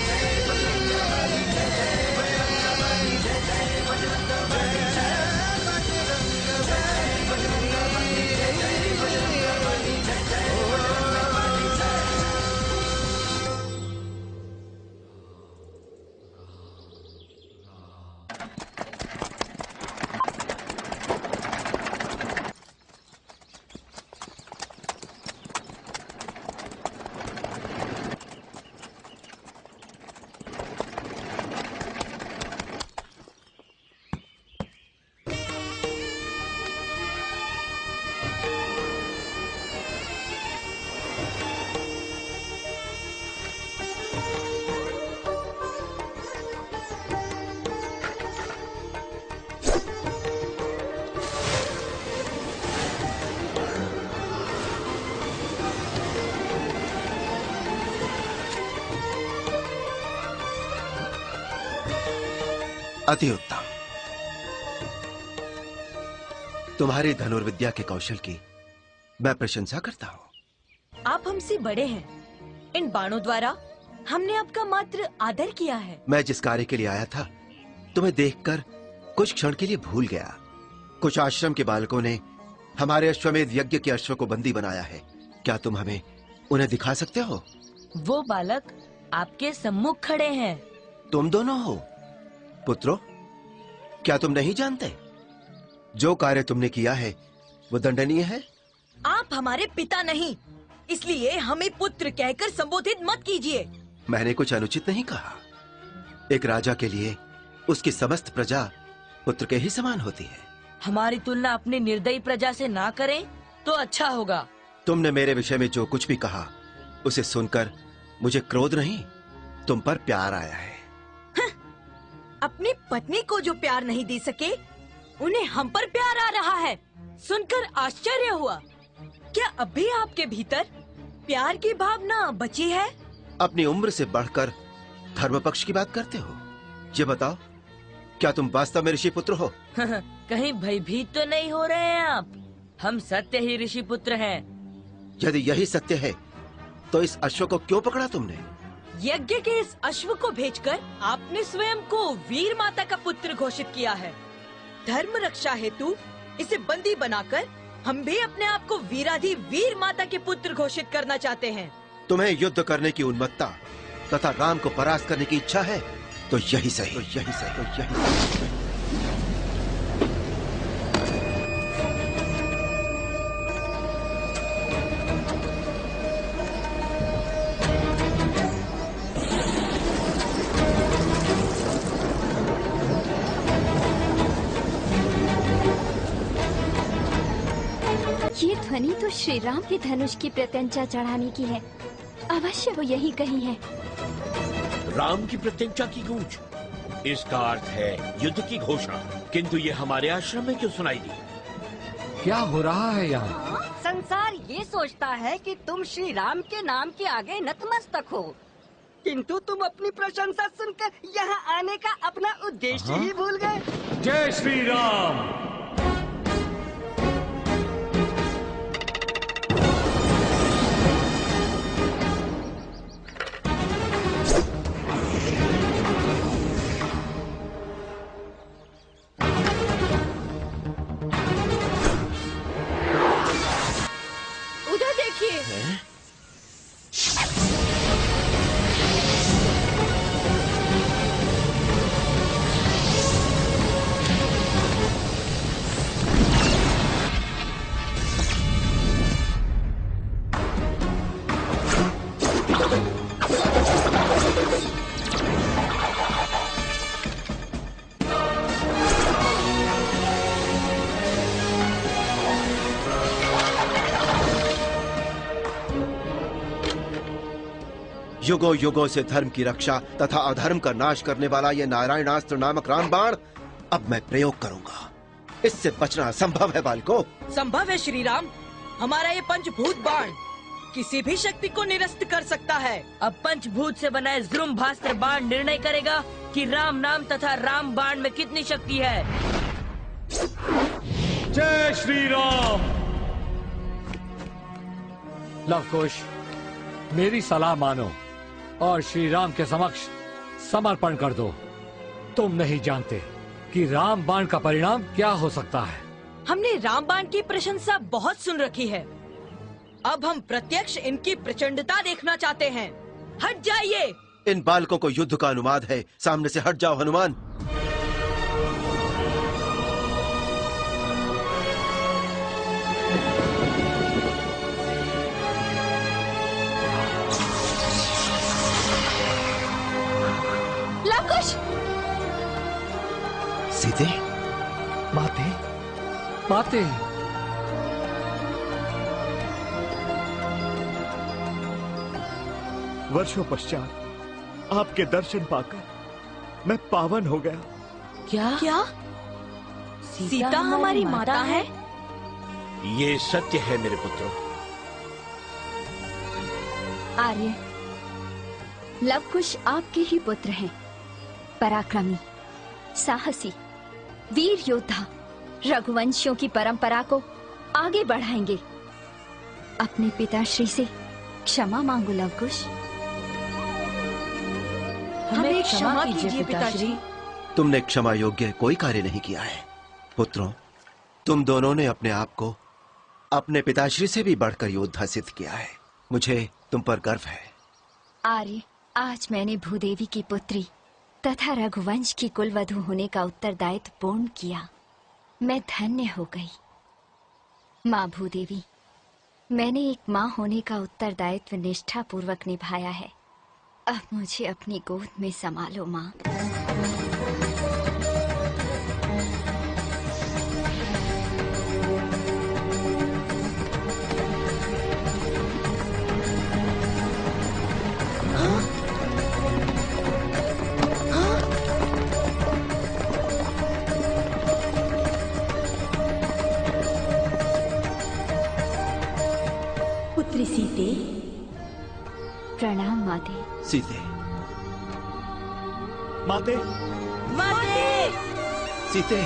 Speaker 1: जय बजरंग बली जय जय बजरंग बली जय जय बजरंग बली
Speaker 18: अति उत्तम। तुम्हारी धनुर्विद्या के कौशल की मैं प्रशंसा करता हूँ।
Speaker 7: आप हमसे बड़े हैं। इन बाणों द्वारा हमने आपका मात्र आदर किया है।
Speaker 18: मैं जिस कार्य के लिए आया था तुम्हें देखकर कुछ क्षण के लिए भूल गया। कुछ आश्रम के बालकों ने हमारे अश्वमेध यज्ञ के अश्व को बंदी बनाया है। क्या तुम हमें उन्हें दिखा सकते हो?
Speaker 19: वो बालक आपके सम्मुख खड़े हैं।
Speaker 18: तुम दोनों हो? पुत्रों, क्या तुम नहीं जानते जो कार्य तुमने किया है वो दंडनीय है?
Speaker 7: आप हमारे पिता नहीं, इसलिए हमें पुत्र कहकर संबोधित मत कीजिए।
Speaker 18: मैंने कुछ अनुचित नहीं कहा। एक राजा के लिए उसकी समस्त प्रजा पुत्र के ही समान होती है।
Speaker 19: हमारी तुलना अपनी निर्दयी प्रजा से ना करें तो अच्छा होगा।
Speaker 18: तुमने मेरे विषय में जो कुछ भी कहा उसे सुनकर मुझे क्रोध नहीं, तुम पर प्यार आया है।
Speaker 7: अपनी पत्नी को जो प्यार नहीं दे सके, उन्हें हम पर प्यार आ रहा है। सुनकर आश्चर्य हुआ। क्या अभी आपके भीतर प्यार की भावना बची है?
Speaker 18: अपनी उम्र से बढ़कर धर्म पक्ष की बात करते हो? ये बताओ, क्या तुम वास्तव में ऋषि पुत्र हो?
Speaker 19: कहीं भयभीत तो नहीं हो रहे हैं आप? हम सत्य ही ऋषि पुत्र हैं।
Speaker 18: यदि यही सत्य है तो इस अश्व को क्यों पकड़ा तुमने?
Speaker 7: यज्ञ के इस अश्व को भेजकर आपने स्वयं को वीर माता का पुत्र घोषित किया है। धर्म रक्षा हेतु इसे बंदी बनाकर हम भी अपने आप को वीराधि वीर माता के पुत्र घोषित करना चाहते हैं।
Speaker 18: तुम्हें युद्ध करने की उन्मत्ता तथा राम को परास्त करने की इच्छा है तो यही सही, तो यही सही, तो यही सही।
Speaker 9: ये ध्वनि तो श्री राम के धनुष की प्रत्यंचा चढ़ाने की है। अवश्य वो यही कही है।
Speaker 6: राम की प्रत्यंचा की गूंज, इसका अर्थ है युद्ध की घोषणा। किंतु ये हमारे आश्रम में क्यों सुनाई दी?
Speaker 20: क्या हो रहा है यहाँ?
Speaker 3: संसार ये सोचता है कि तुम श्री राम के नाम के आगे नतमस्तक हो, किंतु तुम अपनी प्रशंसा सुनकर यहाँ आने का अपना उद्देश्य ही भूल गए।
Speaker 20: जय श्री राम।
Speaker 7: उधर देखिए।
Speaker 18: युगों युगों से धर्म की रक्षा तथा अधर्म का नाश करने वाला यह नारायणास्त्र नामक रामबाण अब मैं प्रयोग करूंगा। इससे बचना असंभव है बालको।
Speaker 7: संभव है श्री राम। हमारा ये पंचभूत बाण किसी भी शक्ति को निरस्त कर सकता है।
Speaker 19: अब पंचभूत से बनाए ध्रुम भास्त्र बाण निर्णय करेगा कि राम नाम तथा राम बाण में कितनी शक्ति है।
Speaker 20: जय श्री राम। लवकुश, मेरी सलाह मानो और श्री राम के समक्ष समर्पण कर दो। तुम नहीं जानते कि राम बाण का परिणाम क्या हो सकता है।
Speaker 7: हमने रामबाण की प्रशंसा बहुत सुन रखी है। अब हम प्रत्यक्ष इनकी प्रचंडता देखना चाहते हैं। हट जाइए।
Speaker 18: इन बालकों को युद्ध का अनुवाद है। सामने से हट जाओ हनुमान।
Speaker 9: लवकुश।
Speaker 18: सीते,
Speaker 20: माते, माते।
Speaker 11: वर्षों पश्चात आपके दर्शन पाकर मैं पावन हो गया।
Speaker 7: क्या? क्या? सीता हमारी माता है?
Speaker 6: ये सत्य है मेरे पुत्रों।
Speaker 9: आर्य, लवकुश आपके ही पुत्र हैं। पराक्रमी, साहसी, वीर योद्धा, रघुवंशियों की परंपरा को आगे बढ़ाएंगे। अपने पिताश्री से क्षमा मांगो लवकुश।
Speaker 7: हमें क्षमा कीजिए पिताश्री।
Speaker 18: तुमने क्षमा योग्य कोई कार्य नहीं किया है। पुत्रों, तुम दोनों ने अपने आप को अपने पिताश्री से भी बढ़कर योद्धा सिद्ध किया है। मुझे तुम पर गर्व है।
Speaker 9: आर्य, आज मैंने भूदेवी की पुत्री तथा रघुवंश की कुलवधू होने का उत्तरदायित्व पूर्ण किया। मैं धन्य हो गई। माँ भूदेवी, मैंने एक माँ होने का उत्तरदायित्व निष्ठा पूर्वक निभाया है। अब मुझे अपनी गोद में संभालो माँ। पुत्री सीते। प्रणाम माते।
Speaker 18: सीते।
Speaker 14: माते।
Speaker 19: माते।
Speaker 18: सीते।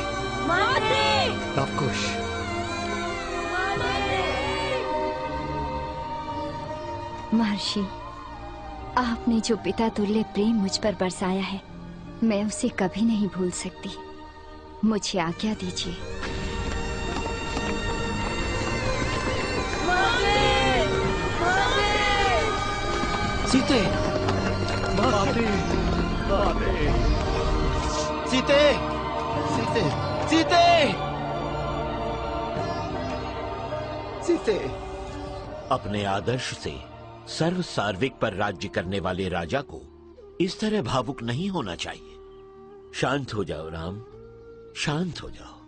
Speaker 19: माते।
Speaker 20: लवकुश।
Speaker 9: महर्षि, आपने जो पिता तुल्य प्रेम मुझ पर बरसाया है, मैं उसे कभी नहीं भूल सकती। मुझे आज्ञा दीजिए।
Speaker 18: सीते।
Speaker 14: माते। माते।
Speaker 18: सीते। सीते। सीते। सीते।
Speaker 6: अपने आदर्श से सर्व सार्विक पर राज्य करने वाले राजा को इस तरह भावुक नहीं होना चाहिए। शांत हो जाओ राम, शांत हो जाओ।